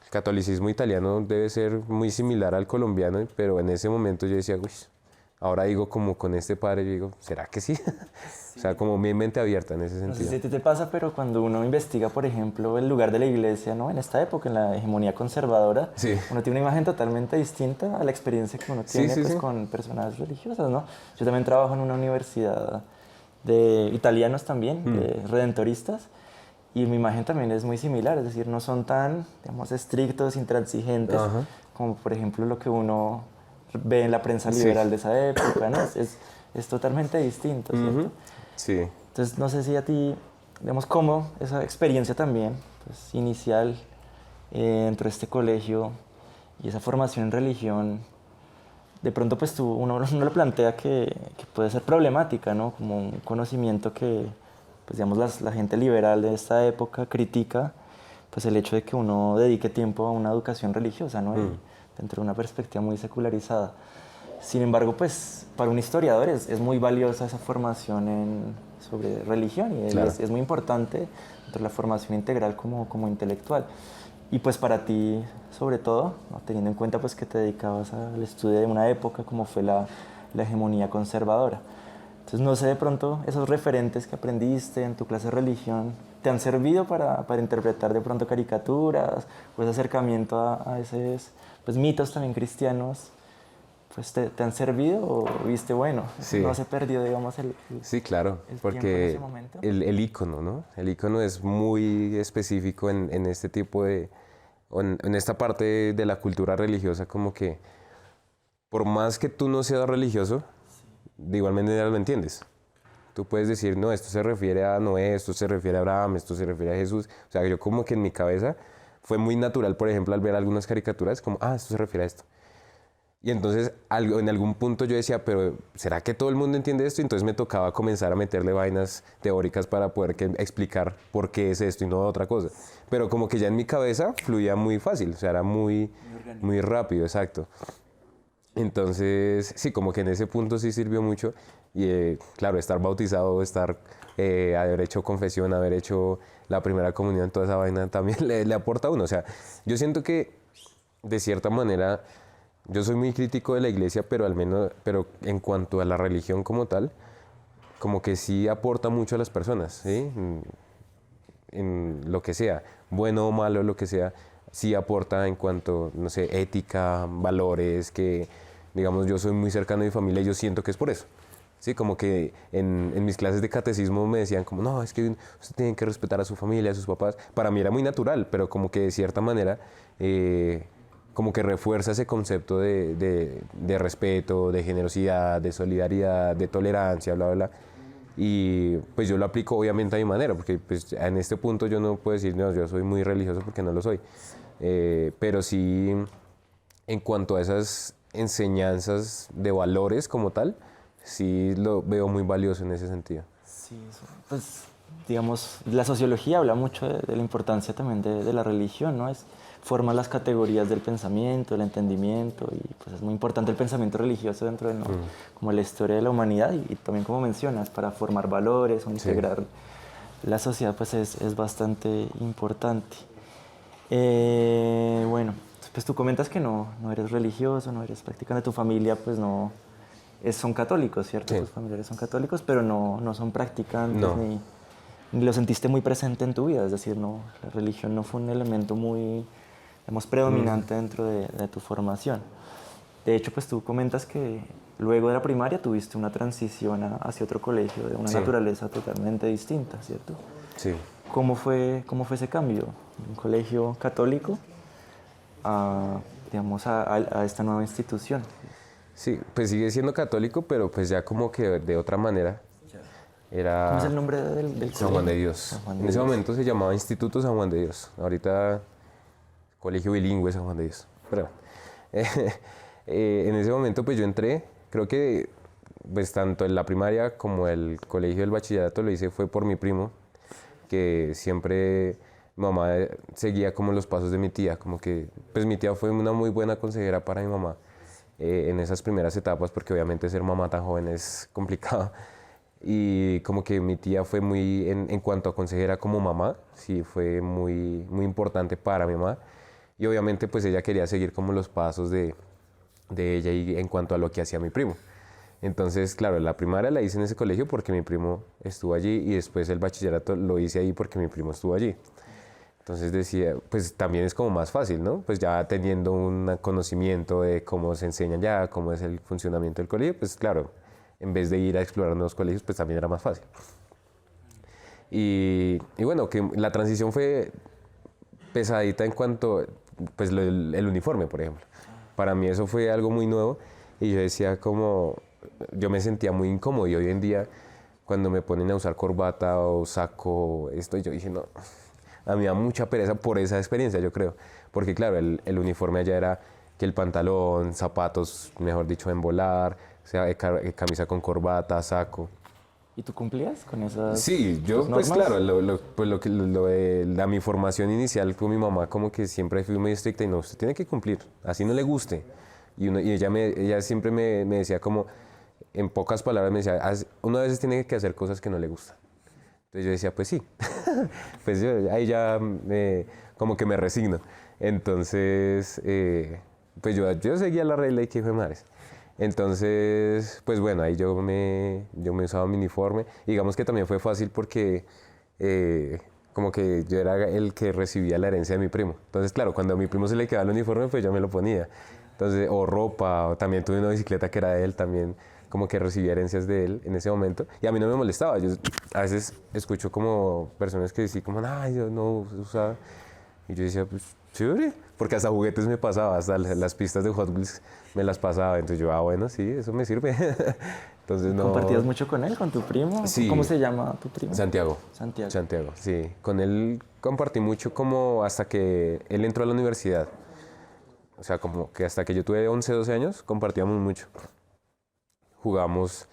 Speaker 2: el catolicismo italiano debe ser muy similar al colombiano, pero en ese momento yo decía, uy, ahora digo como con este padre, yo digo, ¿será que sí? O sea, como mi mente abierta en ese
Speaker 1: No sé
Speaker 2: sentido.
Speaker 1: si a ti te pasa, pero cuando uno investiga, por ejemplo, el lugar de la iglesia, ¿no? En esta época, en la hegemonía conservadora,
Speaker 2: Sí.
Speaker 1: uno tiene una imagen totalmente distinta a la experiencia que uno
Speaker 2: Sí,
Speaker 1: tiene
Speaker 2: sí,
Speaker 1: pues,
Speaker 2: sí.
Speaker 1: con personas religiosas, ¿no? Yo también trabajo en una universidad de italianos también, de redentoristas, y mi imagen también es muy similar, es decir, no son tan, digamos, estrictos, intransigentes,
Speaker 2: Ajá.
Speaker 1: como por ejemplo lo que uno ve en la prensa
Speaker 2: Sí.
Speaker 1: liberal de esa época, ¿no? Es totalmente distinto, ¿cierto?
Speaker 2: Ujú. Sí.
Speaker 1: Entonces, no sé si a ti, digamos, cómo esa experiencia también, pues, inicial dentro de este colegio y esa formación en religión, de pronto, pues, uno lo plantea que puede ser problemática, ¿no? Como un conocimiento que, pues, digamos, la gente liberal de esta época critica, pues, el hecho de que uno dedique tiempo a una educación religiosa, ¿no? Y dentro de una perspectiva muy secularizada. Sin embargo, pues para un historiador es muy valiosa esa formación sobre religión y
Speaker 2: Claro.
Speaker 1: es muy importante dentro de la formación integral como intelectual. Y pues para ti, sobre todo, ¿no? Teniendo en cuenta pues que te dedicabas al estudio de una época como fue la hegemonía conservadora. Entonces no sé de pronto esos referentes que aprendiste en tu clase de religión te han servido para interpretar de pronto caricaturas o ese acercamiento a esos pues, mitos también cristianos pues te han servido o viste, bueno,
Speaker 2: Sí.
Speaker 1: no se perdió, digamos,
Speaker 2: Sí, claro,
Speaker 1: el tiempo en
Speaker 2: porque
Speaker 1: ese momento?
Speaker 2: el icono, ¿no? El icono es muy específico en este tipo de, o en esta parte de la cultura religiosa, como que por más que tú no seas religioso, de igual manera lo entiendes. Tú puedes decir, no, esto se refiere a Noé, esto se refiere a Abraham, esto se refiere a Jesús. O sea, yo como que en mi cabeza fue muy natural, por ejemplo, al ver algunas caricaturas, como, ah, esto se refiere a esto. Y entonces en algún punto yo decía, pero ¿será que todo el mundo entiende esto? Y entonces me tocaba comenzar a meterle vainas teóricas para poder explicar por qué es esto y no otra cosa. Pero como que ya en mi cabeza fluía muy fácil, o sea, era muy rápido, exacto. Entonces, sí, como que en ese punto sí sirvió mucho. Y claro, estar bautizado, haber hecho confesión, haber hecho la primera comunión, toda esa vaina también le aporta a uno. O sea, yo siento que de cierta manera yo soy muy crítico de la iglesia, pero al menos, pero en cuanto a la religión como tal, como que sí aporta mucho a las personas, ¿sí? En lo que sea, bueno o malo, lo que sea, sí aporta en cuanto, no sé, ética, valores, que, digamos, yo soy muy cercano a mi familia y yo siento que es por eso. Sí, como que en mis clases de catecismo me decían como, no, es que usted tiene que respetar a su familia, a sus papás. Para mí era muy natural, pero como que de cierta manera, como que refuerza ese concepto de respeto, de generosidad, de solidaridad, de tolerancia, bla, bla, bla. Y pues yo lo aplico obviamente a mi manera, porque pues en este punto yo no puedo decir, no, yo soy muy religioso porque no lo soy. Pero sí, en cuanto a esas enseñanzas de valores como tal, sí lo veo muy valioso en ese sentido.
Speaker 1: Sí, pues digamos, la sociología habla mucho de la importancia también de la religión, ¿no? Forma las categorías del pensamiento, del entendimiento y pues es muy importante el pensamiento religioso dentro de ¿no? como la historia de la humanidad y también como mencionas, para formar valores o integrar la sociedad pues es bastante importante. Bueno, pues tú comentas que no eres religioso, no eres practicante, tu familia pues no son católicos, ¿cierto?
Speaker 2: Sí.
Speaker 1: Tus familiares son católicos, pero no son practicantes
Speaker 2: No.
Speaker 1: ni lo sentiste muy presente en tu vida, es decir, no, la religión no fue un elemento muy, digamos, predominante dentro de tu formación. De hecho, pues tú comentas que luego de la primaria tuviste una transición hacia otro colegio de una naturaleza totalmente distinta, ¿cierto?
Speaker 2: Sí.
Speaker 1: ¿Cómo fue ese cambio de un colegio católico digamos, a esta nueva institución?
Speaker 2: Sí, pues sigue siendo católico, pero pues ya como que de otra manera. Era
Speaker 1: ¿Cómo es el nombre del colegio?
Speaker 2: San Juan de Dios.
Speaker 1: San Juan de
Speaker 2: En ese
Speaker 1: Dios.
Speaker 2: momento se llamaba Instituto San Juan de Dios. Ahorita Colegio Bilingüe San Juan de Dios. Pero, en ese momento pues yo entré, creo que pues tanto en la primaria como el colegio del bachillerato lo hice fue por mi primo, que siempre mi mamá seguía como los pasos de mi tía, como que pues mi tía fue una muy buena consejera para mi mamá en esas primeras etapas, porque obviamente ser mamá tan joven es complicado. Y como que mi tía fue muy, en cuanto a consejera como mamá, sí, fue muy importante para mi mamá. Y obviamente pues ella quería seguir como los pasos de ella y en cuanto a lo que hacía mi primo. Entonces, claro, la primaria la hice en ese colegio porque mi primo estuvo allí y después el bachillerato lo hice ahí porque mi primo estuvo allí. Entonces decía, pues también es como más fácil, ¿no? Pues ya teniendo un conocimiento de cómo se enseña ya, cómo es el funcionamiento del colegio, pues claro, en vez de ir a explorar nuevos colegios, pues también era más fácil. Y bueno, que la transición fue pesadita en cuanto, pues el uniforme, por ejemplo. Para mí eso fue algo muy nuevo y yo decía como, yo me sentía muy incómodo y hoy en día cuando me ponen a usar corbata o saco, esto, yo dije, no, a mí me da mucha pereza por esa experiencia, yo creo. Porque claro, el uniforme allá era que el pantalón, zapatos, mejor dicho, en volar, o sea, camisa con corbata, saco.
Speaker 1: ¿Y tú cumplías con esas
Speaker 2: Sí, yo pues
Speaker 1: normas?
Speaker 2: claro, lo de mi formación inicial con mi mamá como que siempre fui muy estricta y no, usted tiene que cumplir, así no le guste. Y ella siempre me decía como, en pocas palabras me decía, uno a veces tiene que hacer cosas que no le gustan. Entonces yo decía, pues sí, pues yo ahí ya como que me resigno. Entonces, pues yo seguía la regla y que fue madres. Entonces, pues bueno, ahí yo me usaba mi uniforme. Y digamos que también fue fácil porque como que yo era el que recibía la herencia de mi primo. Entonces, claro, cuando a mi primo se le quedaba el uniforme, pues yo me lo ponía. Entonces, o ropa, o también tuve una bicicleta que era de él también, como que recibía herencias de él en ese momento. Y a mí no me molestaba. Yo a veces escucho como personas que decían como, ay, yo no usaba. Y yo decía, pues chévere, porque hasta juguetes me pasaba, hasta las pistas de Hot Wheels me las pasaba. Entonces yo, bueno, sí, eso me sirve. Entonces no.
Speaker 1: ¿Compartías mucho con él, con tu primo?
Speaker 2: Sí.
Speaker 1: ¿Cómo se llama tu primo?
Speaker 2: Santiago.
Speaker 1: Santiago.
Speaker 2: Santiago, sí. Con él compartí mucho como hasta que él entró a la universidad. O sea, como que hasta que yo tuve 11, 12 años, compartíamos mucho. Jugamos,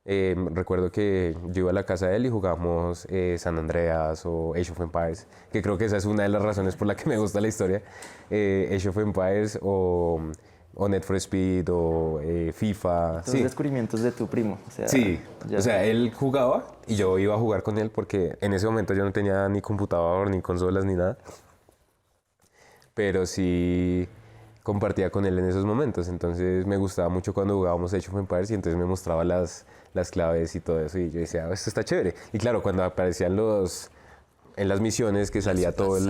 Speaker 2: recuerdo que yo iba a la casa de él y jugamos San Andreas o Age of Empires, que creo que esa es una de las razones por la que me gusta la historia. Age of Empires o Need for Speed o FIFA.
Speaker 1: Los descubrimientos de tu primo. O sea,
Speaker 2: Sí,
Speaker 1: ya.
Speaker 2: o sea, él jugaba y yo iba a jugar con él porque en ese momento yo no tenía ni computador, ni consolas, ni nada. Pero sí compartía con él en esos momentos. Entonces me gustaba mucho cuando jugábamos Age of Empires y entonces me mostraba las claves y todo eso. Y yo decía, esto está chévere. Y claro, cuando aparecían en las misiones que salía toda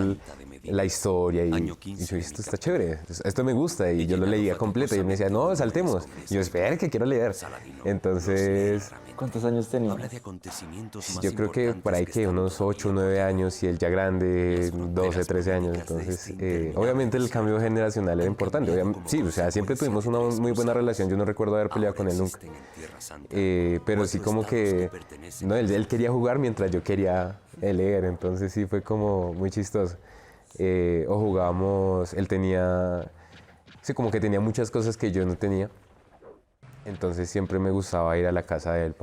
Speaker 2: la historia y yo, esto está chévere, esto me gusta y yo lo leía completo y él me decía, no, saltemos. Y yo, espera, que quiero leer. Entonces,
Speaker 1: ¿Cuántos años tenía?
Speaker 2: yo creo que por ahí que unos 8 o 9 años y él ya grande, 12, 13 años. Entonces, obviamente el cambio generacional era importante. Sí, o sea, siempre tuvimos una muy buena relación. Yo no recuerdo haber peleado con él nunca. Pero sí como que, no, él quería jugar mientras yo quería leer. Entonces sí fue como muy chistoso. O jugábamos, él tenía, sí, como que tenía muchas cosas que yo no tenía. Entonces siempre me gustaba ir a la casa de él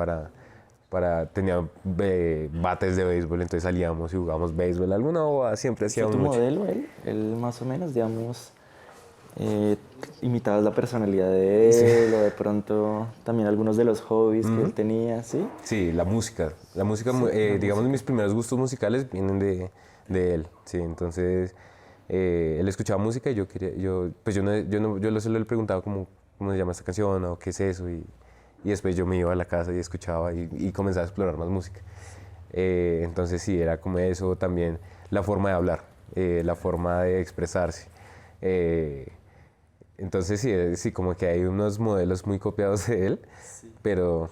Speaker 2: tenía bates de béisbol, entonces salíamos y jugábamos béisbol, alguna bobada, siempre
Speaker 1: ¿Fue
Speaker 2: hacíamos
Speaker 1: tu
Speaker 2: mucho.
Speaker 1: modelo él? Él más o menos, digamos, imitabas la personalidad de él o de pronto también algunos de los hobbies que él tenía, ¿sí?
Speaker 2: Sí, la música, digamos, mis primeros gustos musicales vienen de él, sí, entonces él escuchaba música y pues yo solo le preguntaba cómo se llama esta canción o qué es eso y después yo me iba a la casa y escuchaba y comenzaba a explorar más música. Entonces sí, era como eso también, la forma de hablar, la forma de expresarse. Entonces sí, como que hay unos modelos muy copiados de él, pero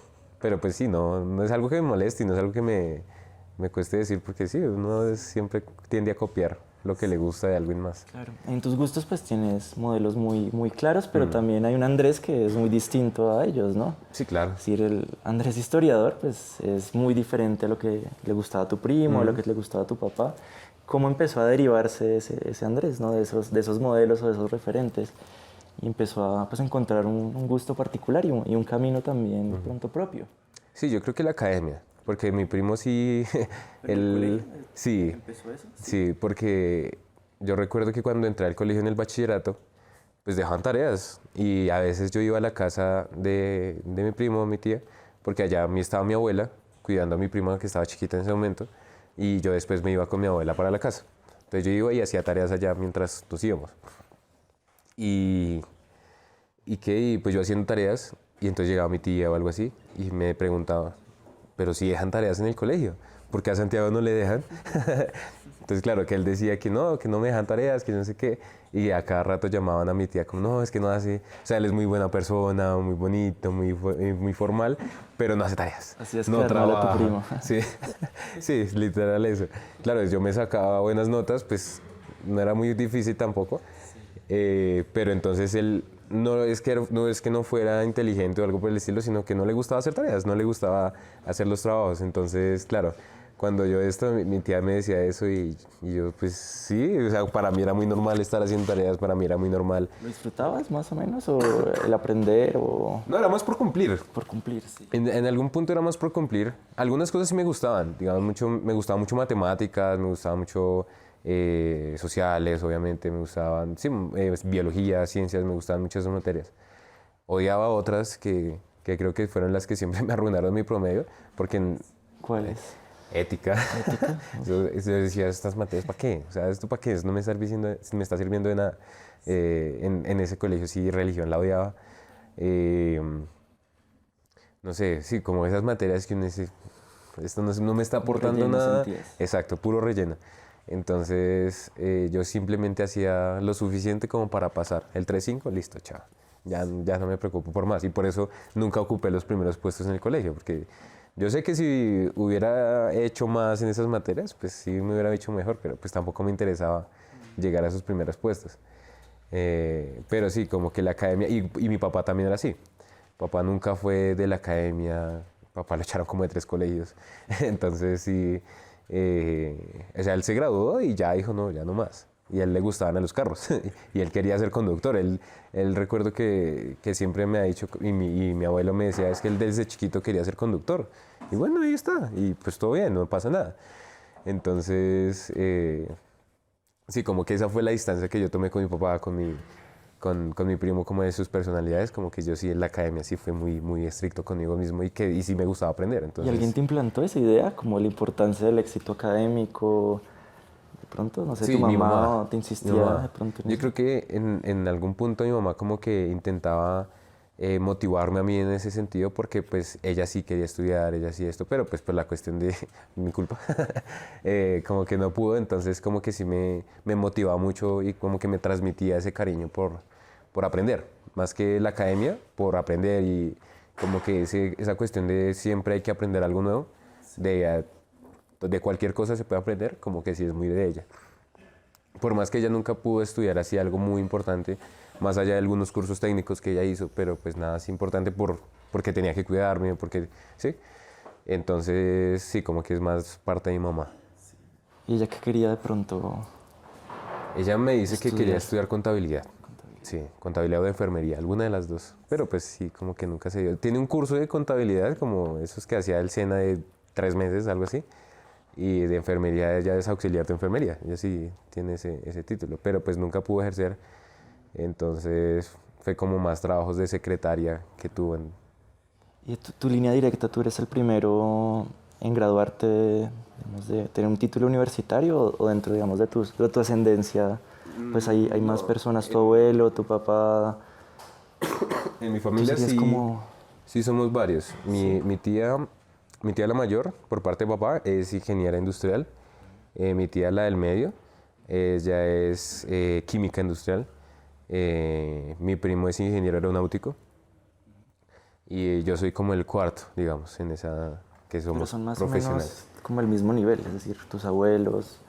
Speaker 2: pues sí, no es algo que me moleste y no es algo que me cueste decir, porque sí, uno siempre tiende a copiar lo que le gusta de alguien más.
Speaker 1: Claro. En tus gustos pues tienes modelos muy claros, pero también hay un Andrés que es muy distinto a ellos, ¿no?
Speaker 2: Sí, claro.
Speaker 1: Es decir, el Andrés historiador pues es muy diferente a lo que le gustaba a tu primo, a lo que le gustaba a tu papá. ¿Cómo empezó a derivarse ese Andrés, ¿no? de esos modelos o de esos referentes? Y empezó a pues, encontrar un gusto particular y un camino también de pronto propio.
Speaker 2: Sí, yo creo que la academia, porque mi primo sí, él, sí,
Speaker 1: ¿Empezó eso?
Speaker 2: sí, porque yo recuerdo que cuando entré al colegio en el bachillerato, pues dejaban tareas y a veces yo iba a la casa de mi primo, mi tía, porque allá estaba mi abuela cuidando a mi prima que estaba chiquita en ese momento y yo después me iba con mi abuela para la casa. Entonces yo iba y hacía tareas allá mientras nos íbamos. Y pues yo haciendo tareas Y entonces llegaba mi tía o algo así y me preguntaba, pero si dejan tareas en el colegio, ¿por qué a Santiago no le dejan? Entonces, claro, que él decía que no me dejan tareas, que no sé qué. Y a cada rato llamaban a mi tía como, no, es que no hace... O sea, él es muy buena persona, muy bonito, muy formal, pero no hace tareas.
Speaker 1: Así es,
Speaker 2: no
Speaker 1: que mal a tu primo.
Speaker 2: Sí, sí, literal eso. Claro, yo me sacaba buenas notas, pues no era muy difícil tampoco. Pero entonces él no es que no fuera inteligente o algo por el estilo, sino que no le gustaba hacer tareas, no le gustaba hacer los trabajos. Entonces, claro, cuando yo mi tía me decía eso y yo, pues sí, o sea, para mí era muy normal estar haciendo tareas, para mí era muy normal.
Speaker 1: ¿Lo disfrutabas más o menos? ¿O el aprender? ¿O
Speaker 2: No, era más por cumplir.
Speaker 1: por cumplir? Sí.
Speaker 2: En algún punto era más por cumplir. Algunas cosas sí me gustaban, digamos, me gustaba mucho matemáticas, me gustaba mucho sociales, obviamente, me gustaban, sí, biología, ciencias, me gustaban muchas esas materias. Odiaba otras que creo que fueron las que siempre me arruinaron mi promedio, porque
Speaker 1: ¿Cuáles?
Speaker 2: ética. Yo decía, estas materias, ¿para qué? O sea, ¿esto para qué? No me está sirviendo de nada. En ese colegio sí, religión la odiaba. No sé, sí, como esas materias que uno dice, esto no me está aportando
Speaker 1: Relleno
Speaker 2: nada.
Speaker 1: sentías.
Speaker 2: Exacto, puro relleno. Entonces, yo simplemente hacía lo suficiente como para pasar. El 3.5, listo, chao. Ya no me preocupo por más. Y por eso nunca ocupé los primeros puestos en el colegio, porque yo sé que si hubiera hecho más en esas materias, pues sí me hubiera hecho mejor, pero pues tampoco me interesaba llegar a esos primeros puestos. Pero sí, como que la academia, y mi papá también era así. Papá nunca fue de la academia, papá lo echaron como de 3 colegios. Entonces sí, o sea, él se graduó y ya dijo, no, ya no más. Y a él le gustaban a los carros y él quería ser conductor. Él recuerdo que siempre me ha dicho, y mi abuelo me decía, es que él desde chiquito quería ser conductor. Y bueno, ahí está, y pues todo bien, no pasa nada. Entonces, sí, como que esa fue la distancia que yo tomé con mi papá, con mi primo, como de sus personalidades, como que yo sí en la academia sí fue muy, muy estricto conmigo mismo y sí me gustaba aprender.
Speaker 1: ¿Y alguien te implantó esa idea, como la importancia del éxito académico? De pronto, no sé,
Speaker 2: Sí,
Speaker 1: tu
Speaker 2: mi
Speaker 1: mamá
Speaker 2: mamá.
Speaker 1: te
Speaker 2: Mi
Speaker 1: insistía
Speaker 2: mamá.
Speaker 1: de pronto en
Speaker 2: Yo
Speaker 1: eso.
Speaker 2: creo que en algún punto mi mamá como que intentaba motivarme a mí en ese sentido porque pues ella sí quería estudiar, ella sí esto, pero pues por la cuestión de mi culpa, como que no pudo, entonces como que sí me motivaba mucho y como que me transmitía ese cariño por aprender, más que la academia, por aprender y como que esa cuestión de siempre hay que aprender algo nuevo, de cualquier cosa se puede aprender, como que sí es muy de ella. Por más que ella nunca pudo estudiar así algo muy importante, más allá de algunos cursos técnicos que ella hizo, pero pues nada es importante porque tenía que cuidarme, porque, ¿sí? Entonces, sí, como que es más parte de mi mamá.
Speaker 1: ¿Y ella qué quería de pronto?
Speaker 2: Ella me dice que quería
Speaker 1: Estudiar.
Speaker 2: estudiar contabilidad. Sí, contabilidad o de enfermería, alguna de las dos. Pero pues sí, como que nunca se dio. Tiene un curso de contabilidad, como esos que hacía el SENA de 3 meses, algo así. Y de enfermería, ella es auxiliar de enfermería. Ella sí tiene ese título, pero pues nunca pudo ejercer. Entonces fue como más trabajos de secretaria que tuvo
Speaker 1: ¿Y tu línea directa, tú eres el primero en graduarte, digamos, de tener un título universitario o dentro, digamos, de tu ascendencia? Pues hay más personas, tu abuelo, tu papá.
Speaker 2: En mi
Speaker 1: Tú
Speaker 2: familia
Speaker 1: serías
Speaker 2: sí,
Speaker 1: como...
Speaker 2: sí somos varios. Mi tía la mayor, por parte de papá, es ingeniera industrial. Mi tía la del medio, ella es química industrial. Mi primo es ingeniero aeronáutico. Y yo soy como el cuarto, digamos, en esa que
Speaker 1: Pero
Speaker 2: somos
Speaker 1: son más o
Speaker 2: profesionales.
Speaker 1: menos como el mismo nivel, es decir, tus abuelos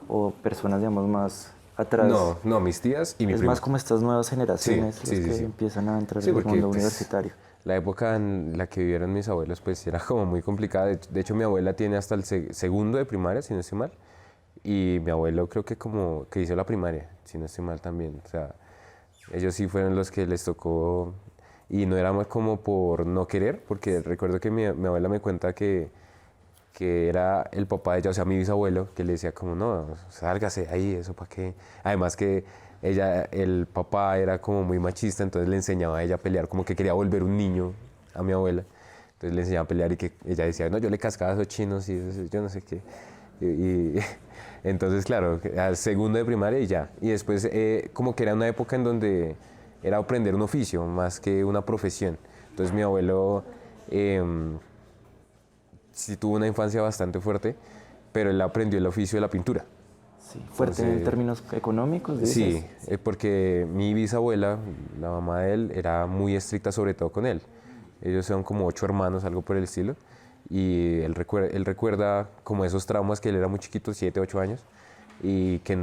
Speaker 1: o personas, digamos, más atrás.
Speaker 2: No, mis tías y mi
Speaker 1: Es
Speaker 2: primo.
Speaker 1: más como estas nuevas
Speaker 2: Sí,
Speaker 1: generaciones las
Speaker 2: sí, sí,
Speaker 1: que
Speaker 2: sí.
Speaker 1: empiezan a entrar
Speaker 2: Sí,
Speaker 1: en el
Speaker 2: porque
Speaker 1: mundo
Speaker 2: pues,
Speaker 1: universitario.
Speaker 2: la época en la que vivieron mis abuelos pues era como muy complicada. De hecho, mi abuela tiene hasta el segundo de primaria, si no estoy mal. Y mi abuelo creo que como que hizo la primaria, si no estoy mal también. O sea, ellos sí fueron los que les tocó y no era más como por no querer, porque recuerdo que mi abuela me cuenta que era el papá de ella, o sea, mi bisabuelo, que le decía como, no, sálgase ahí, eso para qué. Además que el papá era como muy machista, entonces le enseñaba a ella a pelear, como que quería volver un niño a mi abuela. Entonces le enseñaba a pelear y que ella decía, no, yo le cascaba a esos chinos y yo no sé qué. Entonces, claro, al segundo de primaria y ya. Y después como que era una época en donde era aprender un oficio más que una profesión. Entonces mi abuelo sí tuvo una infancia bastante fuerte, pero él aprendió el oficio de la pintura.
Speaker 1: Sí, fuerte en
Speaker 2: Entonces,
Speaker 1: términos económicos, dices.
Speaker 2: sí, porque mi bisabuela, la mamá de él, era muy estricta sobre todo con él. Ellos son como 8 hermanos, algo por el estilo, y él recuerda como esos traumas que él era muy chiquito, 7, 8 años, y que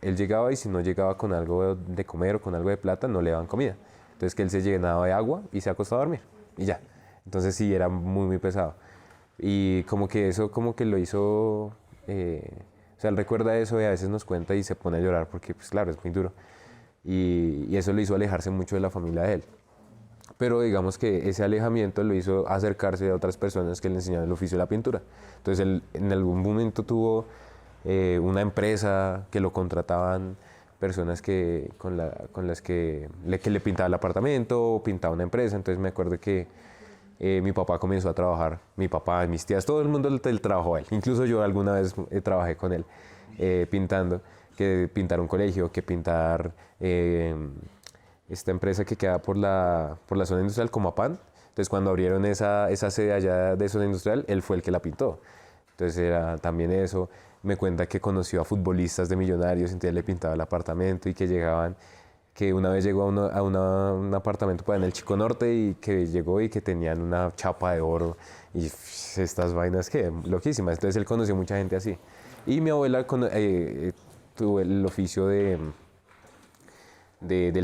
Speaker 2: él llegaba y si no llegaba con algo de comer o con algo de plata, no le daban comida. Entonces que él se llenaba de agua y se acostaba a dormir, y ya. Entonces sí, era muy, muy pesado. Y como que eso como que lo hizo, o sea, él recuerda eso y a veces nos cuenta y se pone a llorar porque, pues claro, es muy duro. Y eso lo hizo alejarse mucho de la familia de él. Pero digamos que ese alejamiento lo hizo acercarse a otras personas que le enseñaban el oficio de la pintura. Entonces él en algún momento tuvo una empresa que lo contrataban personas con las que le pintaba el apartamento o pintaba una empresa. Entonces me acuerdo que mi papá comenzó a trabajar, mi papá, mis tías, todo el mundo le trabajó a él. Incluso yo alguna vez trabajé con él pintando, que pintar un colegio, que pintar esta empresa que queda por la zona industrial, Comapán. Entonces cuando abrieron esa sede allá de zona industrial, él fue el que la pintó. Entonces era también eso. Me cuenta que conoció a futbolistas de Millonarios, entonces le pintaba el apartamento y que llegaban, que una vez llegó a un apartamento en el Chico Norte y que llegó y que tenían una chapa de oro y estas vainas que loquísimas. Entonces él conoció mucha gente así. Y mi abuela tuvo el oficio del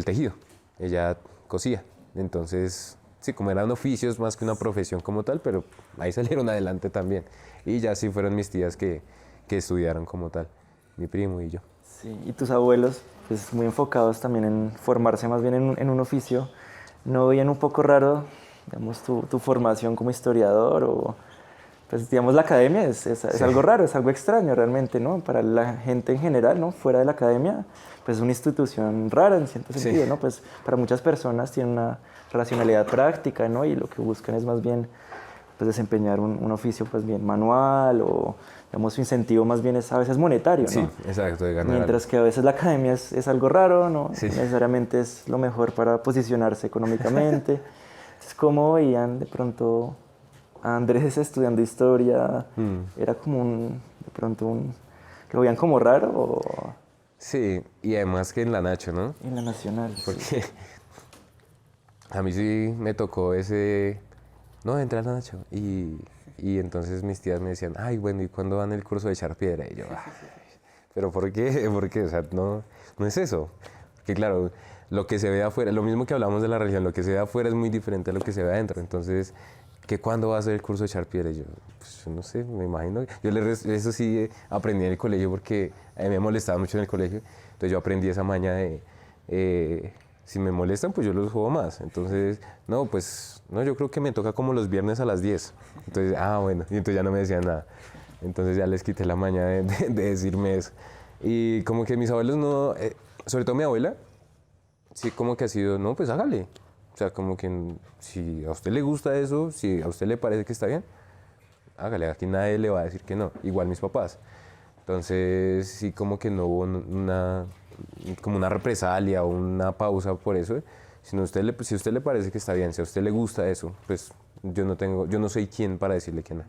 Speaker 2: tejido. Ella cosía. Entonces, sí, como eran oficios más que una profesión como tal, pero ahí salieron adelante también. Y ya sí fueron mis tías que estudiaron como tal, mi primo y yo.
Speaker 1: Sí, y tus abuelos, pues muy enfocados también en formarse más bien en un oficio, ¿no veían un poco raro, digamos, tu formación como historiador o, pues digamos, la academia es algo raro, es algo extraño realmente, ¿no? Para la gente en general, ¿no? Fuera de la academia, pues es una institución rara en cierto sentido, ¿no? Pues para muchas personas tiene una racionalidad práctica, ¿no? Y lo que buscan es más bien pues desempeñar un oficio pues bien manual o digamos su incentivo más bien es a veces monetario, ¿no?
Speaker 2: Sí, exacto, de ganar.
Speaker 1: Mientras que a veces la academia es algo raro, no
Speaker 2: Sí.
Speaker 1: necesariamente es lo mejor para posicionarse económicamente. Entonces, ¿cómo veían de pronto a Andrés estudiando historia? Era como de pronto que lo veían como raro o
Speaker 2: Sí, y además que en la Nacho, ¿no?
Speaker 1: en la nacional.
Speaker 2: Porque a mí sí me tocó no, entré a la Nacho. Y entonces mis tías me decían, ay, bueno, ¿y cuándo van el curso de echar piedra? Y yo, ay, ¿pero por qué? Porque, o sea, no es eso. Porque claro, lo que se ve afuera, lo mismo que hablamos de la religión, lo que se ve afuera es muy diferente a lo que se ve adentro. Entonces, ¿cuándo va a ser el curso de echar piedra? Y yo, pues yo no sé, me imagino. Eso sí aprendí en el colegio porque a mí me molestaba mucho en el colegio. Entonces yo aprendí esa maña de, si me molestan, pues yo los juego más. Entonces, no, pues, no, yo creo que me toca como los viernes a las 10. Entonces, bueno, y entonces ya no me decían nada. Entonces ya les quité la maña de decirme eso. Y como que mis abuelos no, sobre todo mi abuela, sí como que ha sido, no, pues hágale. O sea, como que si a usted le gusta eso, si a usted le parece que está bien, hágale, aquí nadie le va a decir que no, igual mis papás. Entonces, sí como que no hubo como una represalia o una pausa por eso, sino si a usted le parece que está bien, si a usted le gusta eso, pues yo no soy quien para decirle que no.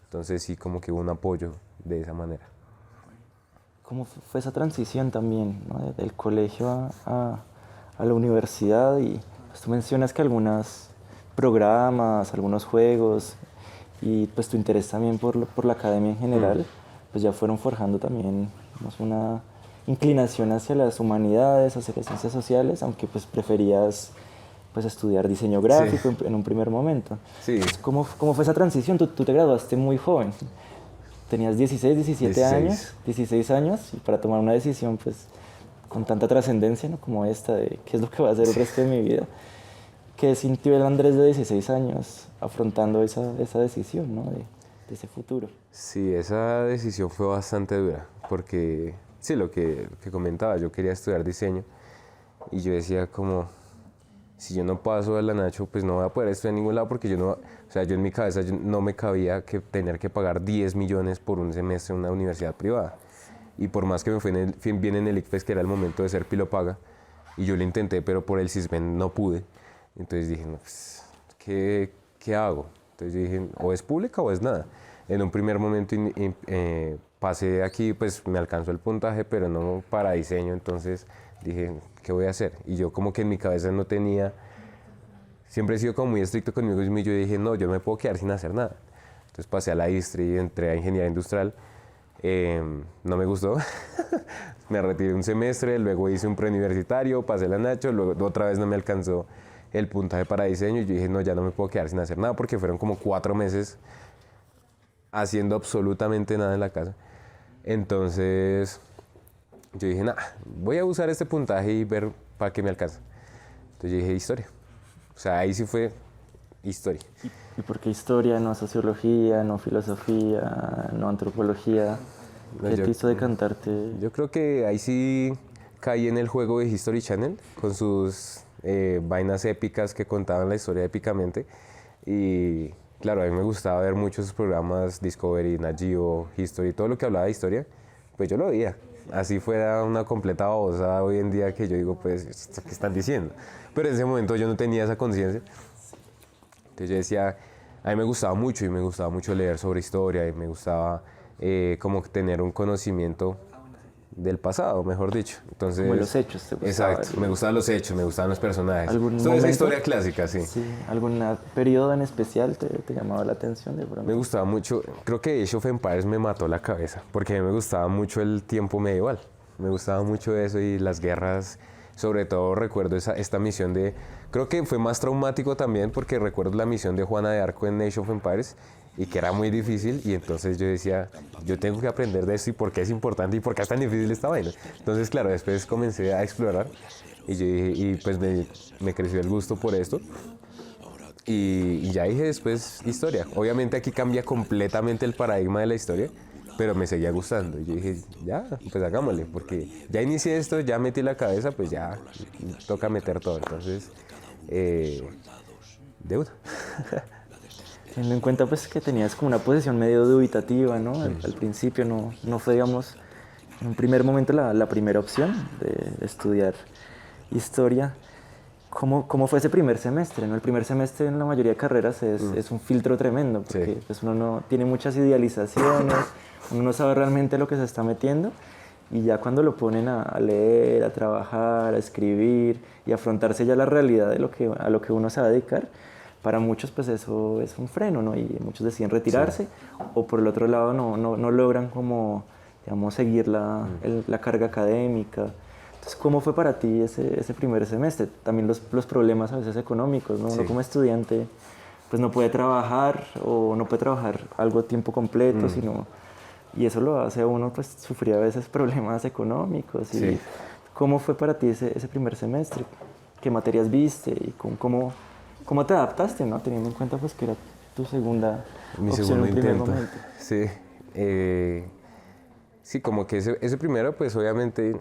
Speaker 2: Entonces sí como que hubo un apoyo de esa manera.
Speaker 1: ¿Cómo fue esa transición también, ¿no? Del colegio a la universidad? Y pues, tú mencionas que algunos programas, algunos juegos y pues tu interés también por la academia en general, pues ya fueron forjando también digamos, una inclinación hacia las humanidades, hacia las ciencias sociales, aunque pues preferías pues estudiar diseño gráfico en un primer momento.
Speaker 2: Sí.
Speaker 1: Pues, ¿cómo fue esa transición? Tú te graduaste muy joven. Tenías 16, 17 años, 16 años, y para tomar una decisión pues con tanta trascendencia, ¿no? Como esta de qué es lo que va a hacer el resto de mi vida. ¿Qué sintió el Andrés de 16 años afrontando esa decisión, ¿no? de ese futuro?
Speaker 2: Sí, esa decisión fue bastante dura, porque sí, lo que comentaba, yo quería estudiar diseño y yo decía como, si yo no paso a la Nacho, pues no voy a poder estudiar en ningún lado porque yo en mi cabeza no me cabía que tener que pagar 10 millones por un semestre en una universidad privada. Y por más que me fue bien en el ICFES, que era el momento de ser pilopaga, y yo lo intenté, pero por el CISBEN no pude. Entonces dije, no, pues, ¿qué hago? Entonces yo dije, o es pública o es nada. En un primer momento pasé aquí, pues me alcanzó el puntaje, pero no para diseño, entonces dije, ¿qué voy a hacer? Y yo como que en mi cabeza no tenía, siempre he sido como muy estricto conmigo mismo y yo dije, no, yo no me puedo quedar sin hacer nada. Entonces pasé a la ISTRI, entré a Ingeniería Industrial, no me gustó, me retiré un semestre, luego hice un preuniversitario, pasé la Nacho, luego otra vez no me alcanzó el puntaje para diseño y yo dije, no, ya no me puedo quedar sin hacer nada porque fueron como 4 meses haciendo absolutamente nada en la casa. Entonces yo dije, nada, voy a usar este puntaje y ver para qué me alcanza. Entonces yo dije, historia. O sea, ahí sí fue historia.
Speaker 1: ¿Y por qué historia, no sociología, no filosofía, no antropología? ¿Qué te hizo decantarte?
Speaker 2: Yo creo que ahí sí caí en el juego de History Channel con sus vainas épicas que contaban la historia épicamente. Y claro, a mí me gustaba ver muchos programas, Discovery, Nat Geo, History, todo lo que hablaba de historia, pues yo lo veía. Así fuera una completa babosa hoy en día que yo digo, pues, ¿qué están diciendo? Pero en ese momento yo no tenía esa conciencia. Entonces yo decía, a mí me gustaba mucho y me gustaba mucho leer sobre historia y me gustaba como tener un conocimiento del pasado, mejor dicho. Entonces,
Speaker 1: como los hechos, ¿te gustaba?
Speaker 2: Exacto, me gustaban los hechos, me gustaban los personajes.
Speaker 1: ¿Algún
Speaker 2: Toda esa historia clásica, sí.
Speaker 1: Sí, ¿algún periodo en especial te llamaba la atención de pronto?
Speaker 2: Me gustaba mucho, creo que Age of Empires me mató la cabeza, porque a mí me gustaba mucho el tiempo medieval. Me gustaba mucho eso y las guerras, sobre todo recuerdo esta misión de, creo que fue más traumático también porque recuerdo la misión de Juana de Arco en Age of Empires y que era muy difícil y entonces yo decía, yo tengo que aprender de esto y por qué es importante y por qué es tan difícil esta vaina. Entonces claro, después comencé a explorar y yo dije, y pues me creció el gusto por esto y ya dije después historia. Obviamente aquí cambia completamente el paradigma de la historia, pero me seguía gustando y yo dije, ya, pues hagámosle, porque ya inicié esto, ya metí la cabeza, pues ya toca meter todo, entonces, deuda.
Speaker 1: Teniendo en cuenta pues que tenías como una posición medio dubitativa, ¿no? Al principio no fue, digamos, en un primer momento la primera opción de estudiar historia. ¿Cómo fue ese primer semestre, ¿no? El primer semestre en la mayoría de carreras es un filtro tremendo, porque
Speaker 2: Sí.
Speaker 1: pues uno no tiene muchas idealizaciones, uno no sabe realmente lo que se está metiendo, y ya cuando lo ponen a leer, a trabajar, a escribir y a afrontarse ya la realidad de a lo que uno se va a dedicar, para muchos pues eso es un freno, ¿no? Y muchos deciden retirarse, o por el otro lado no logran como, digamos, seguir la carga académica. Entonces, ¿cómo fue para ti ese primer semestre? También los problemas a veces económicos, ¿no?
Speaker 2: Sí.
Speaker 1: Uno como estudiante pues no puede trabajar o no puede trabajar algo a tiempo completo, y eso lo hace a uno pues sufrir a veces problemas económicos.
Speaker 2: Sí.
Speaker 1: Y ¿cómo fue para ti ese primer semestre? ¿Qué materias viste? ¿Y cómo te adaptaste, ¿no? Teniendo en cuenta pues que era tu segunda opción en un primer momento.
Speaker 2: Sí. Sí, como que ese primero, pues obviamente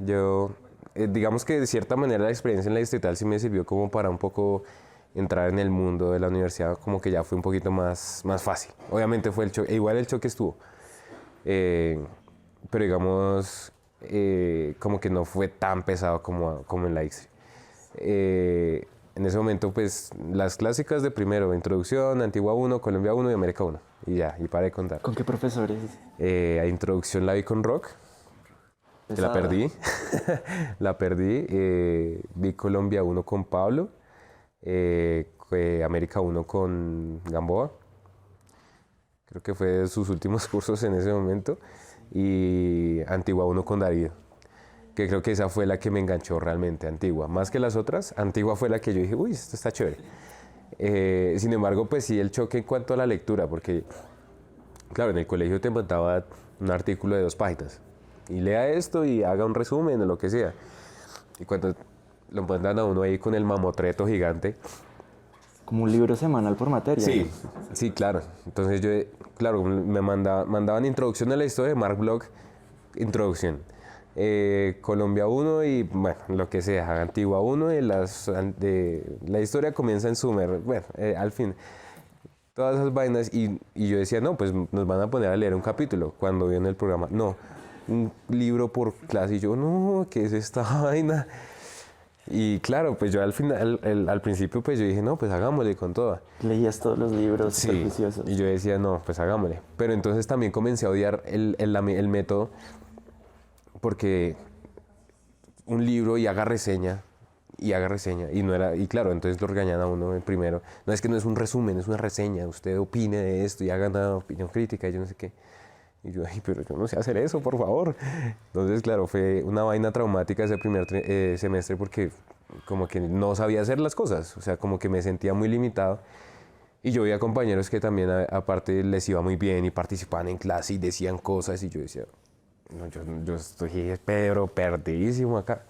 Speaker 2: yo, digamos que de cierta manera la experiencia en la distrital sí me sirvió como para un poco entrar en el mundo de la universidad, como que ya fue un poquito más fácil. Obviamente fue el choque, igual el choque estuvo, pero digamos, como que no fue tan pesado como en la ICSI. En ese momento, pues, las clásicas de primero, Introducción, Antigua 1, Colombia 1 y América 1. Y ya, y paré de contar.
Speaker 1: ¿Con qué profesores?
Speaker 2: A Introducción la vi con Rock, que la perdí. La perdí. Vi Colombia 1 con Pablo, América 1 con Gamboa. Creo que fue de sus últimos cursos en ese momento. Y Antigua 1 con Darío, que creo que esa fue la que me enganchó realmente, Antigua. Más que las otras, Antigua fue la que yo dije, uy, esto está chévere. Sin embargo, pues sí, el choque en cuanto a la lectura, porque, claro, en el colegio te mandaba un artículo de 2 páginas, y lea esto y haga un resumen o lo que sea. Y cuando lo mandan a uno ahí con el mamotreto gigante.
Speaker 1: Como un libro semanal por materia.
Speaker 2: Sí, sí, claro. Entonces yo, claro, me mandaban Introducción a la Historia de Mark Bloch, Introducción. Colombia 1 y bueno, lo que sea, Antigua 1 y la historia comienza en Sumer, bueno, al fin, todas esas vainas y yo decía, no, pues nos van a poner a leer un capítulo cuando vi en el programa, no, un libro por clase y yo, no, ¿qué es esta vaina? Y claro, pues yo al final, al principio, pues yo dije, no, pues hagámosle con toda.
Speaker 1: Leías todos los libros
Speaker 2: Sí,
Speaker 1: superjuiciosos.
Speaker 2: y yo decía, no, pues hagámosle. Pero entonces también comencé a odiar el método porque un libro y haga reseña, y no era, y claro, entonces lo regañan a uno primero. No, es que no es un resumen, es una reseña, usted opine de esto y haga una opinión crítica y yo no sé qué. Y yo, ay, pero yo no sé hacer eso, por favor. Entonces, claro, fue una vaina traumática ese primer semestre porque como que no sabía hacer las cosas, o sea, como que me sentía muy limitado. Y yo veía compañeros que también, aparte, les iba muy bien y participaban en clase y decían cosas y yo decía, no, yo estoy pero perdidísimo acá.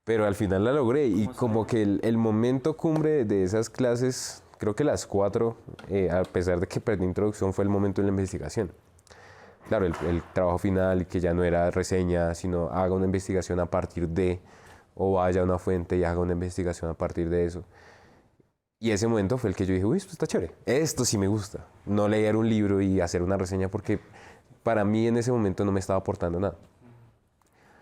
Speaker 2: Pero al final la logré y como que el momento cumbre de esas clases, creo que las 4, a pesar de que perdí introducción, fue el momento de la investigación. Claro, el trabajo final, que ya no era reseña, sino haga una investigación a partir de, o vaya a una fuente y haga una investigación a partir de eso. Y ese momento fue el que yo dije, uy, esto está chévere, esto sí me gusta. No leer un libro y hacer una reseña porque para mí en ese momento no me estaba aportando nada.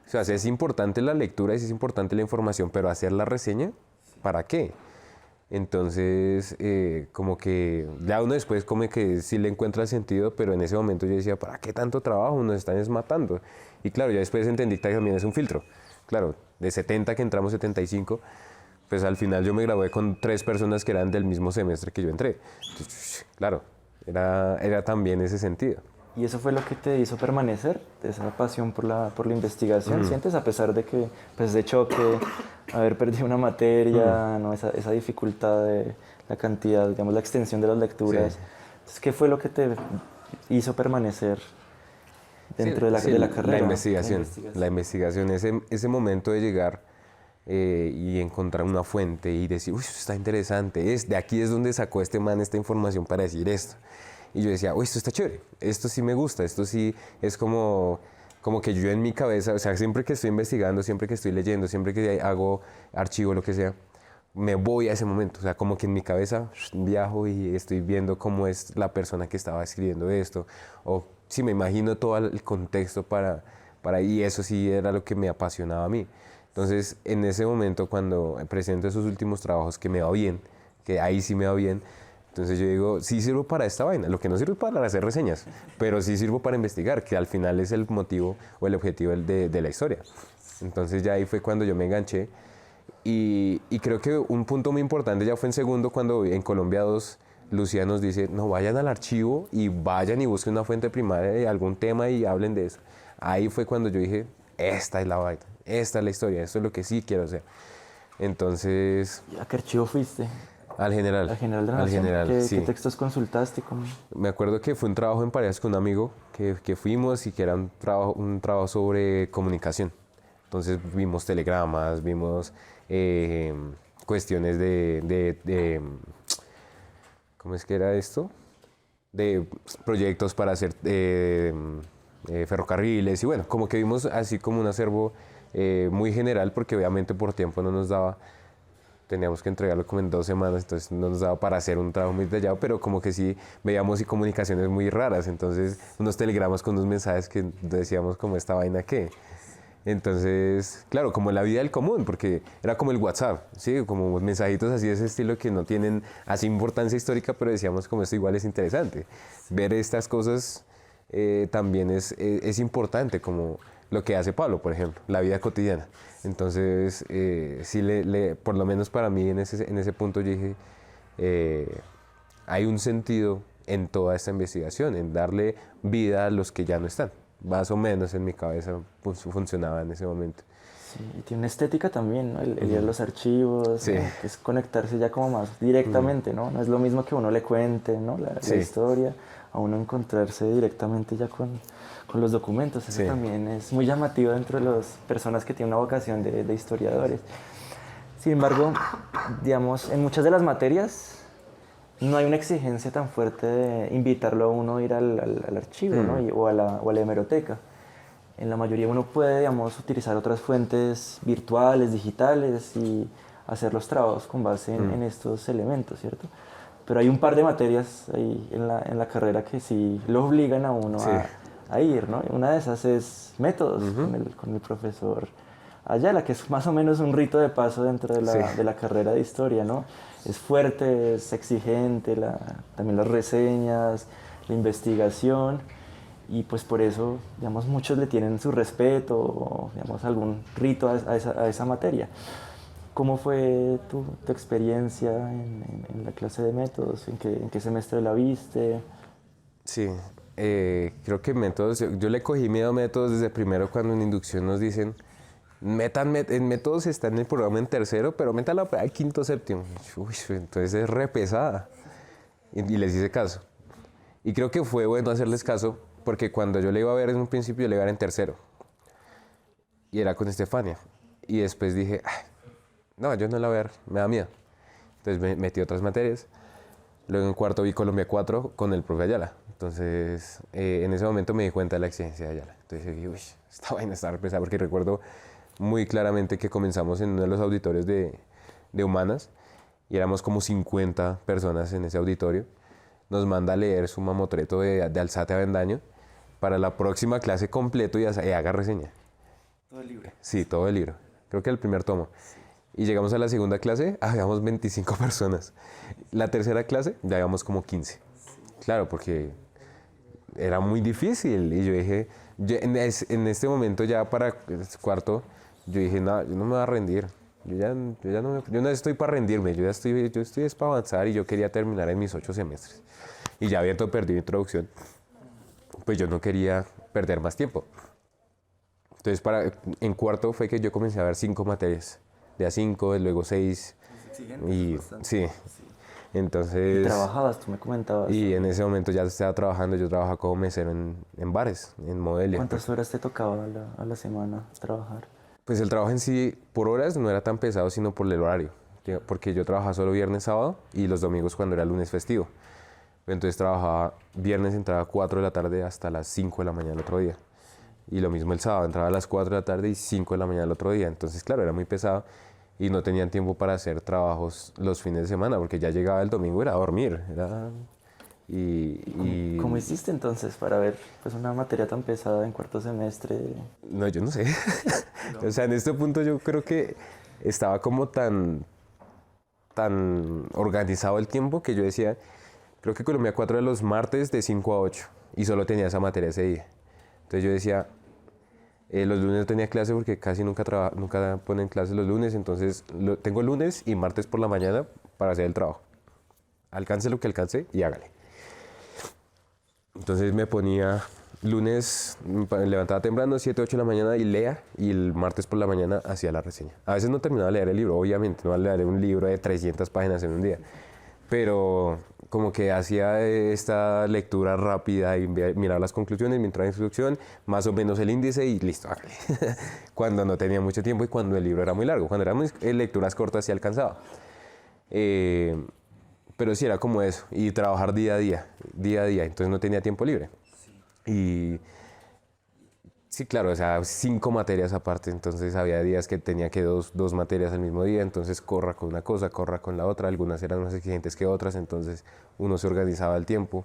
Speaker 2: O sea, sí es importante la lectura y sí es importante la información, pero hacer la reseña, ¿para qué? Entonces, como que ya uno después como que sí le encuentra el sentido, pero en ese momento yo decía, ¿para qué tanto trabajo? Nos están matando. Y claro, ya después entendí que también es un filtro. Claro, de 70 que entramos 75, pues al final yo me gradué con 3 personas que eran del mismo semestre que yo entré. Entonces, claro, era también ese sentido.
Speaker 1: ¿Y eso fue lo que te hizo permanecer, esa pasión por la investigación? ¿Sientes, a pesar de que, pues, de choque, haber perdido una materia, ¿no? esa dificultad de la cantidad, digamos, la extensión de las lecturas?
Speaker 2: Sí.
Speaker 1: Entonces, ¿qué fue lo que te hizo permanecer dentro de la carrera?
Speaker 2: La investigación, ese momento de llegar y encontrar una fuente y decir, uy, esto está interesante, de aquí es donde sacó este man esta información para decir esto. Y yo decía, uy, esto está chévere, esto sí me gusta, esto sí es como que yo en mi cabeza, o sea, siempre que estoy investigando, siempre que estoy leyendo, siempre que hago archivo, lo que sea, me voy a ese momento, o sea, como que en mi cabeza viajo y estoy viendo cómo es la persona que estaba escribiendo esto, o si me imagino todo el contexto y eso sí era lo que me apasionaba a mí. Entonces, en ese momento, cuando presento esos últimos trabajos que me va bien, que ahí sí me va bien, entonces yo digo, sí sirvo para esta vaina, lo que no sirve para hacer reseñas, pero sí sirvo para investigar, que al final es el motivo o el objetivo de la historia. Entonces ya ahí fue cuando yo me enganché y creo que un punto muy importante ya fue en segundo cuando en Colombia 2 Lucía nos dice, no, vayan al archivo y vayan y busquen una fuente primaria de algún tema y hablen de eso. Ahí fue cuando yo dije, esta es la vaina, esta es la historia, esto es lo que sí quiero hacer. Entonces...
Speaker 1: ¿A qué archivo fuiste?
Speaker 2: Al general.
Speaker 1: Al general de la Nación.
Speaker 2: Sí.
Speaker 1: ¿Qué textos consultaste? ¿Cómo?
Speaker 2: Me acuerdo que fue un trabajo en parejas con un amigo que fuimos y que era un trabajo sobre comunicación. Entonces vimos telegramas, vimos cuestiones ¿cómo es que era esto? De proyectos para hacer ferrocarriles y bueno, como que vimos así como un acervo muy general porque obviamente por tiempo no nos daba. Teníamos que entregarlo como en 2 semanas, entonces no nos daba para hacer un trabajo muy detallado, pero como que sí veíamos y comunicaciones muy raras, entonces unos telegramas con unos mensajes que decíamos como esta vaina qué. Entonces, claro, como la vida del común, porque era como el WhatsApp, ¿sí? Como mensajitos así de ese estilo que no tienen así importancia histórica, pero decíamos como esto igual es interesante. Ver estas cosas también es importante, como lo que hace Pablo, por ejemplo, la vida cotidiana. Entonces, sí, por lo menos para mí en ese punto yo dije, hay un sentido en toda esta investigación, en darle vida a los que ya no están. Más o menos en mi cabeza funcionaba en ese momento.
Speaker 1: Sí, y tiene una estética también, ¿no? El ir a los archivos,
Speaker 2: sí.
Speaker 1: ¿no? Que es conectarse ya como más directamente, ¿no? No es lo mismo que uno le cuente, ¿no? La historia, a uno encontrarse directamente ya con los documentos. Eso también es muy llamativo dentro de las personas que tienen una vocación de historiadores. Sin embargo, digamos, en muchas de las materias no hay una exigencia tan fuerte de invitarlo a uno a ir al archivo, ¿no? o a la hemeroteca. En la mayoría uno puede, digamos, utilizar otras fuentes virtuales, digitales y hacer los trabajos con base en estos elementos, ¿cierto? Pero hay un par de materias ahí en la carrera que sí lo obligan a uno a ir, ¿no? Una de esas es métodos con el profesor Ayala, que es más o menos un rito de paso dentro de de la carrera de historia, ¿no? Es fuerte, es exigente, también las reseñas, la investigación, y pues por eso, digamos, muchos le tienen su respeto, o, digamos, algún rito a esa materia. ¿Cómo fue tu experiencia en la clase de métodos? En qué semestre la viste?
Speaker 2: Sí, creo que métodos, yo le cogí miedo a métodos desde primero cuando en inducción nos dicen, en métodos está en el programa en tercero, pero métala para el quinto, séptimo. Uy, entonces es re pesada. Y les hice caso. Y creo que fue bueno hacerles caso, porque cuando yo le iba a ver en un principio, yo le iba a ver en tercero. Y era con Estefania. Y después dije, no, yo no la voy a ver, me da miedo. Entonces me metí otras materias. Luego en cuarto vi Colombia 4 con el profe Ayala. Entonces en ese momento me di cuenta de la exigencia de Ayala. Entonces dije, uy, esta vaina está pesada, porque recuerdo muy claramente que comenzamos en uno de los auditorios de humanas y éramos como 50 personas en ese auditorio. Nos manda a leer su mamotreto de Alzate Avendaño para la próxima clase completo y haga reseña.
Speaker 1: ¿Todo el libro?
Speaker 2: Sí, todo el libro. Creo que el primer tomo. Y llegamos a la segunda clase, habíamos 25 personas. La tercera clase, ya habíamos como 15. Claro, porque era muy difícil. Y yo dije, en este momento ya para el cuarto, yo dije, no, yo no me voy a rendir. Yo no estoy para rendirme, yo estoy para avanzar, y yo quería terminar en mis 8 semestres. Y ya habiendo perdido introducción, pues yo no quería perder más tiempo. Entonces en cuarto fue que yo comencé a ver 5 materias. De a 5, luego 6. Y sí. Entonces...
Speaker 1: ¿Y trabajabas? Tú me comentabas.
Speaker 2: Y en ese momento ya estaba trabajando, yo trabajaba como mesero en bares, en Modelia.
Speaker 1: ¿Cuántas horas te tocaba a la semana trabajar?
Speaker 2: Pues el trabajo en sí, por horas, no era tan pesado, sino por el horario. Porque yo trabajaba solo viernes, sábado y los domingos cuando era lunes festivo. Entonces trabajaba viernes, entraba a 4 de la tarde hasta las 5 de la mañana el otro día. Y lo mismo el sábado, entraba a las 4 de la tarde y 5 de la mañana el otro día. Entonces, claro, era muy pesado y no tenían tiempo para hacer trabajos los fines de semana, porque ya llegaba el domingo, era a dormir.
Speaker 1: ¿Cómo hiciste entonces para ver pues, una materia tan pesada en cuarto semestre?
Speaker 2: No, yo no sé. O sea, en este punto yo creo que estaba como tan organizado el tiempo que yo decía, creo que Colombia 4 era los martes de 5 a 8 y solo tenía esa materia ese día. Entonces yo decía, los lunes no tenía clase porque casi nunca ponen clase los lunes, entonces tengo lunes y martes por la mañana para hacer el trabajo. Alcance lo que alcance y hágale. Entonces me ponía lunes, me levantaba temprano, 7, 8 de la mañana y lea, y el martes por la mañana hacía la reseña. A veces no terminaba de leer el libro, obviamente, no leer un libro de 300 páginas en un día, pero como que hacía esta lectura rápida y mirar las conclusiones, mientras la introducción, más o menos el índice y listo, hágale. Cuando no tenía mucho tiempo y cuando el libro era muy largo. Cuando eran lecturas cortas sí alcanzaba. Pero sí era como eso, y trabajar día a día, entonces no tenía tiempo libre. Y sí, claro, o sea, 5 materias aparte, entonces había días que tenía que dos materias al mismo día, entonces corra con una cosa, corra con la otra, algunas eran más exigentes que otras, entonces uno se organizaba el tiempo,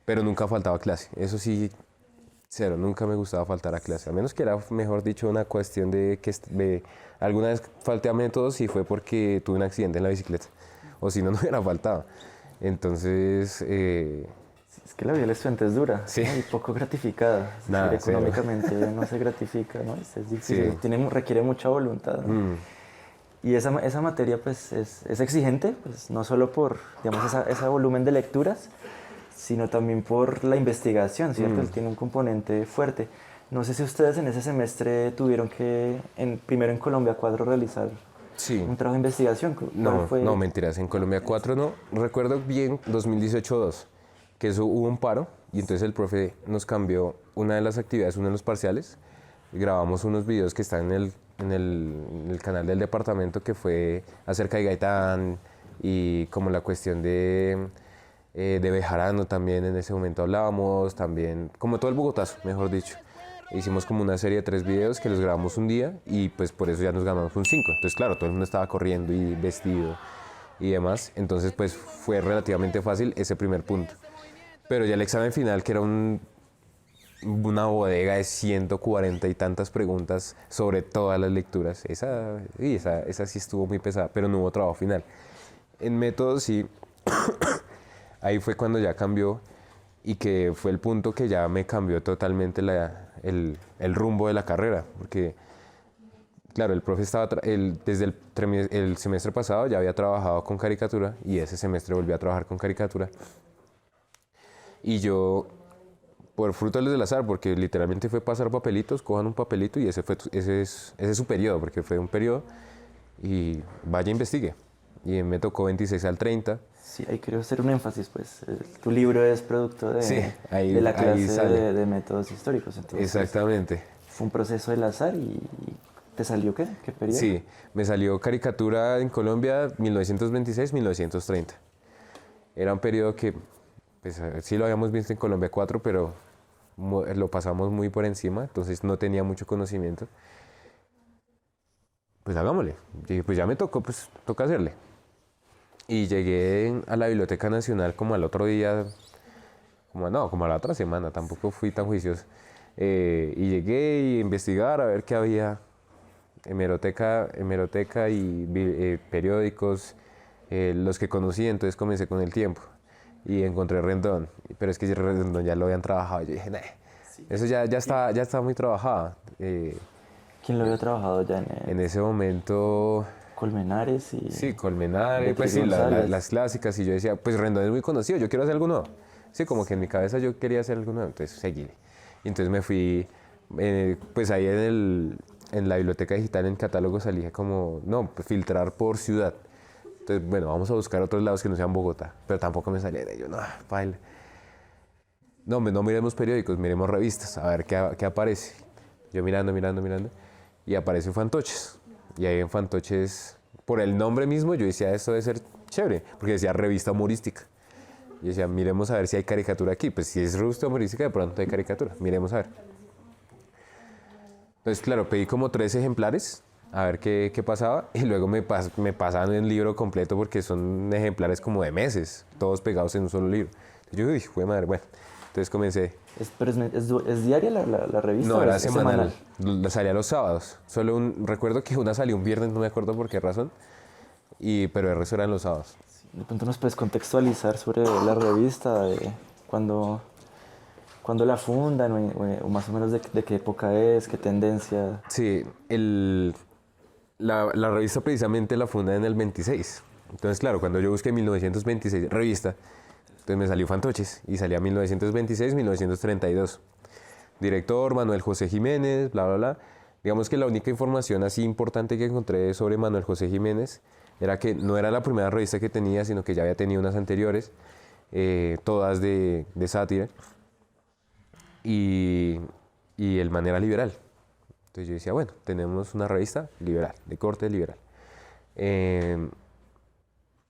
Speaker 2: pero nunca faltaba clase, eso sí, cero, nunca me gustaba faltar a clase, a menos que era, mejor dicho, una cuestión de que alguna vez falté a métodos y fue porque tuve un accidente en la bicicleta, o si no, no hubiera faltado. Entonces...
Speaker 1: Es que la vida del estudiante es dura,
Speaker 2: sí,
Speaker 1: ¿no? Y poco gratificada.
Speaker 2: Nada,
Speaker 1: económicamente no se gratifica, ¿no? Es difícil,
Speaker 2: sí.
Speaker 1: Requiere mucha voluntad, ¿no? Y esa materia pues es exigente, pues, no solo por, digamos, ese volumen de lecturas, sino también por la investigación, ¿cierto? Él tiene un componente fuerte. No sé si ustedes en ese semestre tuvieron que, primero en Colombia 4, realizar un trabajo de investigación.
Speaker 2: No, mentiras, en Colombia 4 no. Recuerdo bien 2018-2, que eso hubo un paro y entonces el profe nos cambió una de las actividades, uno de los parciales. Grabamos unos videos que están en el canal del departamento, que fue acerca de Gaitán y como la cuestión de Bejarano también. En ese momento hablábamos también, como todo el Bogotazo, mejor dicho. Hicimos como una serie de 3 videos que los grabamos un día y pues por eso ya nos ganamos un 5. Entonces claro, todo el mundo estaba corriendo y vestido y demás. Entonces pues fue relativamente fácil ese primer punto. Pero ya el examen final, que era una bodega de 140 y tantas preguntas sobre todas las lecturas. Esa sí estuvo muy pesada, pero no hubo trabajo final. En métodos sí, ahí fue cuando ya cambió y que fue el punto que ya me cambió totalmente el rumbo de la carrera, porque claro, el profe estaba, desde el semestre pasado ya había trabajado con caricatura y ese semestre volví a trabajar con caricatura. Y yo, por frutos del azar, porque literalmente fue pasar papelitos, cojan un papelito y ese es su periodo, porque fue un periodo y vaya investigue. Y me tocó 26 al 30.
Speaker 1: Sí, ahí quiero hacer un énfasis, pues. Tu libro es producto de,
Speaker 2: Sí,
Speaker 1: de la clase de métodos históricos. Entonces,
Speaker 2: exactamente.
Speaker 1: fue un proceso del azar y ¿te salió qué? ¿Qué periodo?
Speaker 2: Sí, me salió caricatura en Colombia 1926-1930. Era un periodo que pues, sí lo habíamos visto en Colombia 4, pero lo pasamos muy por encima, entonces no tenía mucho conocimiento. Pues hagámosle. Y dije, pues ya me tocó, pues toca hacerle. Y llegué a la Biblioteca Nacional como al otro día, como a la otra semana, tampoco fui tan juicioso. Y llegué a investigar a ver qué había. Hemeroteca y periódicos, los que conocí, entonces comencé con el tiempo y encontré Rendón, pero es que Rendón ya lo habían trabajado, yo dije, nah, sí. Eso ya estaba muy trabajado.
Speaker 1: ¿Quién lo había trabajado ya
Speaker 2: en ese momento?
Speaker 1: Colmenares y...
Speaker 2: Sí, Colmenares, pues sí, las clásicas, y yo decía, pues Rendón es muy conocido, yo quiero hacer algo nuevo. Sí, como que en mi cabeza yo quería hacer algo nuevo, entonces seguí. Y entonces me fui, pues ahí en la biblioteca digital, en catálogo salía como, no, pues filtrar por ciudad. Entonces, bueno, vamos a buscar otros lados que no sean Bogotá, pero tampoco me salía de ello, no, baila. No miremos periódicos, miremos revistas, a ver qué aparece. Yo mirando, y aparece Fantoches. Y ahí en Fantoches, por el nombre mismo, yo decía, esto debe ser chévere, porque decía revista humorística. Y decía, miremos a ver si hay caricatura aquí. Pues si es revista humorística, de pronto hay caricatura, miremos a ver. Entonces, claro, pedí como 3 ejemplares, a ver qué pasaba, y luego me pasaban el libro completo porque son ejemplares como de meses, todos pegados en un solo libro. Entonces yo dije, fue madre, bueno, entonces comencé.
Speaker 1: ¿Pero es diaria la revista?
Speaker 2: No, era semanal. Salía los sábados. Recuerdo que una salió un viernes, no me acuerdo por qué razón, pero el resto eran los sábados.
Speaker 1: Sí, de pronto nos puedes contextualizar sobre la revista, cuando la fundan o más o menos de qué época es, qué tendencia.
Speaker 2: Sí, la revista precisamente la fundan en el 26. Entonces, claro, cuando yo busqué 1926 revista, entonces me salió Fantoches y salía 1926-1932. Director, Manuel José Jiménez, bla, bla, bla. Digamos que la única información así importante que encontré sobre Manuel José Jiménez era que no era la primera revista que tenía, sino que ya había tenido unas anteriores, todas de sátira. Y el man era liberal. Entonces yo decía, bueno, tenemos una revista liberal, de corte liberal.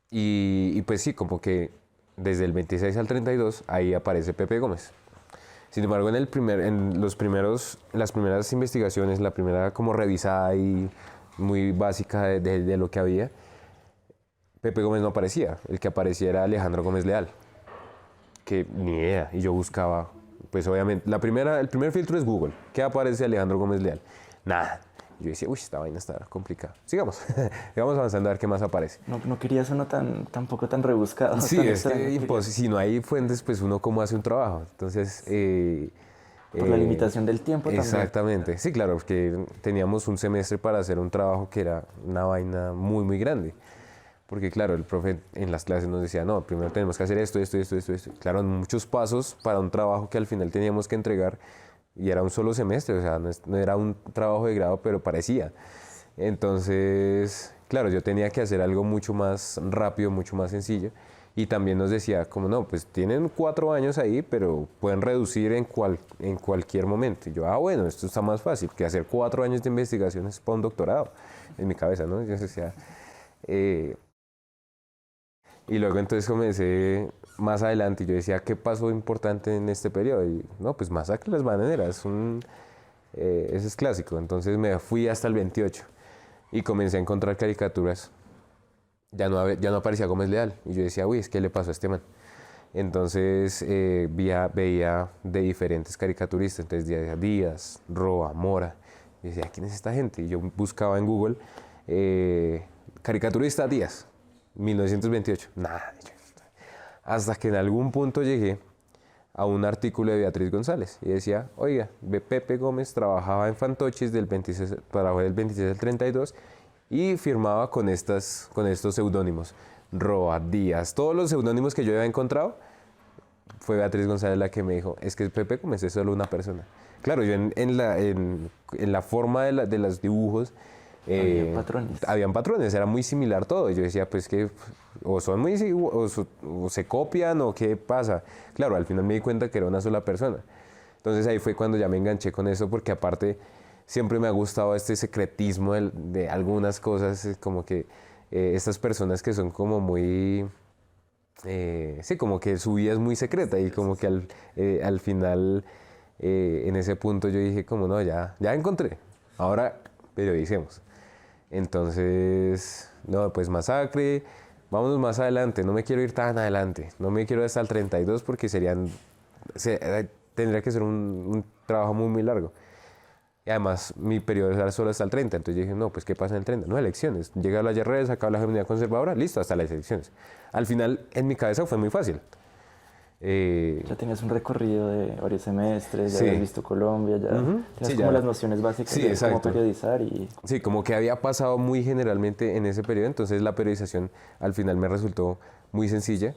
Speaker 2: Y pues sí, como que desde el 26 al 32, ahí aparece Pepe Gómez. Sin embargo, en las primeras investigaciones, la primera como revisada y muy básica de lo que había, Pepe Gómez no aparecía. El que aparecía era Alejandro Gómez Leal, que ni idea. Y yo buscaba, pues obviamente, el primer filtro es Google. ¿Qué aparece Alejandro Gómez Leal? Nada. Yo decía, uy, esta vaina está complicada. Sigamos avanzando a ver qué más aparece.
Speaker 1: No querías uno tampoco tan rebuscado.
Speaker 2: Sí,
Speaker 1: tan
Speaker 2: es que si no hay fuentes, pues uno cómo hace un trabajo. Entonces...
Speaker 1: por la limitación del tiempo también.
Speaker 2: Exactamente. Sí, claro, porque teníamos un semestre para hacer un trabajo que era una vaina muy, muy grande. Porque claro, el profe en las clases nos decía, no, primero tenemos que hacer esto. Claro, muchos pasos para un trabajo que al final teníamos que entregar. Y era un solo semestre, o sea, no era un trabajo de grado, pero parecía. Entonces, claro, yo tenía que hacer algo mucho más rápido, mucho más sencillo. Y también nos decía, como no, pues tienen 4 años ahí, pero pueden reducir en cualquier momento. Y yo, bueno, esto está más fácil que hacer 4 años de investigaciones para un doctorado, en mi cabeza, ¿no? Yo decía... Y luego entonces comencé más adelante y yo decía, ¿qué pasó importante en este periodo? Y no, pues Masacre de las Bananeras, ese es clásico. Entonces me fui hasta el 28 y comencé a encontrar caricaturas. Ya no aparecía Gómez Leal y yo decía, uy, ¿qué le pasó a este man? Entonces veía de diferentes caricaturistas, entonces Díaz, Roa, Mora, y decía, ¿quién es esta gente? Y yo buscaba en Google, caricaturista Díaz, 1928, nada. Hasta que en algún punto llegué a un artículo de Beatriz González y decía, oiga, Pepe Gómez trabajaba en Fantoches trabajó del 26 al 32 y firmaba con estos seudónimos. Roa, Díaz, todos los seudónimos que yo había encontrado, fue Beatriz González la que me dijo, es que Pepe Gómez es solo una persona. Claro, yo en la forma de los dibujos, habían patrones, era muy similar todo. Y yo decía, pues que o son muy o se copian o qué pasa. Claro, al final me di cuenta que era una sola persona. Entonces ahí fue cuando ya me enganché con eso, porque aparte siempre me ha gustado este secretismo de algunas cosas, como que estas personas que son como muy, sí, como que su vida es muy secreta y como que al final, en ese punto yo dije como no, ya encontré, ahora periodicemos. Entonces, no, pues Masacre, vámonos más adelante, no me quiero ir tan adelante, no me quiero ir hasta el 32 porque tendría que ser un trabajo muy, muy largo. Y además mi periodo era solo hasta el 30, entonces yo dije, no, pues ¿qué pasa en el 30? No, elecciones. Llega la Yerredes, acaba la Comunidad Conservadora, listo, hasta las elecciones. Al final, en mi cabeza fue muy fácil.
Speaker 1: Ya tenías un recorrido de varios semestres, ya
Speaker 2: Sí.
Speaker 1: habías visto Colombia, ya tenías
Speaker 2: Sí,
Speaker 1: como
Speaker 2: ya.
Speaker 1: las nociones básicas
Speaker 2: Sí,
Speaker 1: de cómo
Speaker 2: exacto.
Speaker 1: periodizar y...
Speaker 2: Sí, como que había pasado muy generalmente en ese periodo, entonces la periodización al final me resultó muy sencilla.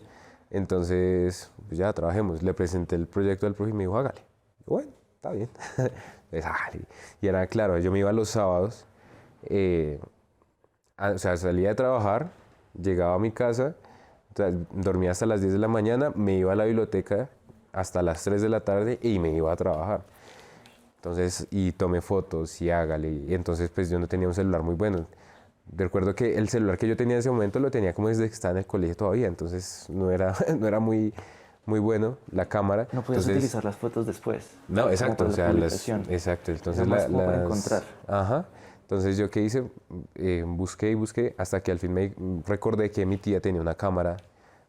Speaker 2: Entonces, pues ya trabajemos. Le presenté el proyecto al profe y me dijo, hágale. Bueno, está bien. Pues, hágale. Y era claro, yo me iba los sábados, o sea, salía de trabajar, llegaba a mi casa, dormía hasta las 10 de la mañana, me iba a la biblioteca hasta las 3 de la tarde y me iba a trabajar. Entonces, y tomé fotos y hágale. Y entonces, pues yo no tenía un celular muy bueno. Recuerdo que el celular que yo tenía en ese momento lo tenía como desde que estaba en el colegio todavía, entonces no era, no era muy, muy bueno la cámara.
Speaker 1: No podías
Speaker 2: Entonces,
Speaker 1: utilizar las fotos después.
Speaker 2: no,
Speaker 1: como
Speaker 2: exacto,
Speaker 1: para
Speaker 2: o
Speaker 1: la
Speaker 2: sea,
Speaker 1: publicación.
Speaker 2: exacto, entonces
Speaker 1: Era más como para encontrar.
Speaker 2: Ajá, entonces yo qué hice, busqué y busqué hasta que al fin me recordé que mi tía tenía una cámara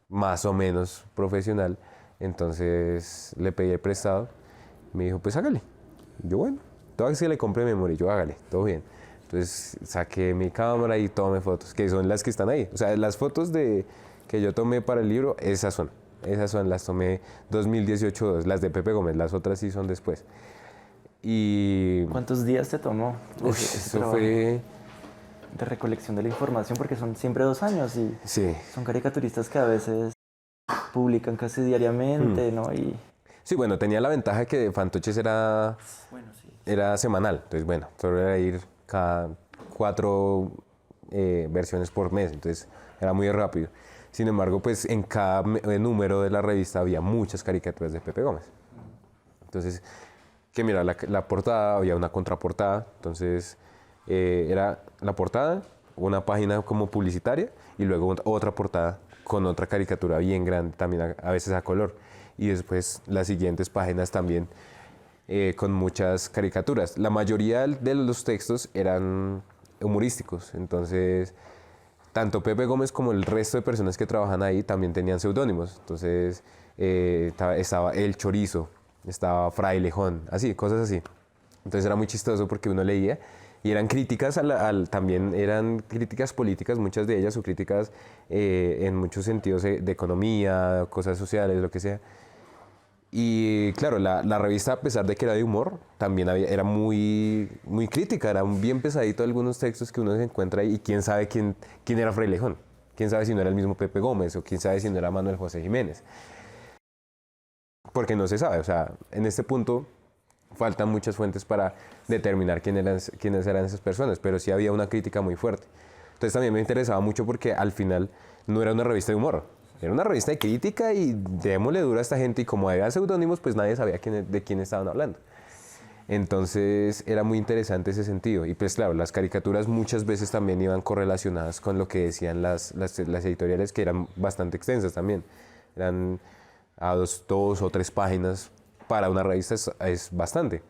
Speaker 2: más o menos profesional, entonces le pedí el prestado, me dijo, pues hágale. Yo, bueno, todavía que le compré memoria, yo hágale, todo bien. Entonces saqué mi cámara y tomé fotos, que son las que están ahí. O sea, las fotos que yo tomé para el libro, esas son, las tomé 2018, las de Pepe Gómez, las otras sí son después. Y
Speaker 1: ¿Cuántos días te tomó ese
Speaker 2: eso
Speaker 1: trabajo
Speaker 2: fue,
Speaker 1: de recolección de la información? Porque son siempre 2 años y
Speaker 2: sí.
Speaker 1: son caricaturistas que a veces publican casi diariamente, ¿no? Y
Speaker 2: Sí, bueno, tenía la ventaja que Fantoches era
Speaker 1: bueno, sí.
Speaker 2: semanal, entonces bueno, solo era ir cada 4 versiones por mes, entonces era muy rápido. Sin embargo, pues en cada número de la revista había muchas caricaturas de Pepe Gómez. Entonces, que mira, la portada, había una contraportada, entonces era la portada, una página como publicitaria y luego otra portada con otra caricatura bien grande, también a veces a color. Y después las siguientes páginas también con muchas caricaturas. La mayoría de los textos eran humorísticos, entonces tanto Pepe Gómez como el resto de personas que trabajan ahí también tenían seudónimos. Entonces estaba El Chorizo, estaba Frailejón, así, cosas así. Entonces era muy chistoso porque uno leía y eran críticas también eran críticas políticas, muchas de ellas, o críticas en muchos sentidos de economía, cosas sociales, lo que sea. Y claro, la revista, a pesar de que era de humor, también era muy, muy crítica, era bien pesadito algunos textos que uno se encuentra ahí y quién sabe quién era Frailejón, quién sabe si no era el mismo Pepe Gómez o quién sabe si no era Manuel José Jiménez. Porque no se sabe, o sea, en este punto faltan muchas fuentes para determinar quiénes eran esas personas, pero sí había una crítica muy fuerte. Entonces también me interesaba mucho porque al final no era una revista de humor, era una revista de crítica y démosle duro a esta gente y como había seudónimos, pues nadie sabía de quién estaban hablando. Entonces era muy interesante ese sentido. Y pues claro, las caricaturas muchas veces también iban correlacionadas con lo que decían las editoriales, que eran bastante extensas también. Eran a dos o 3 páginas para una revista es bastante.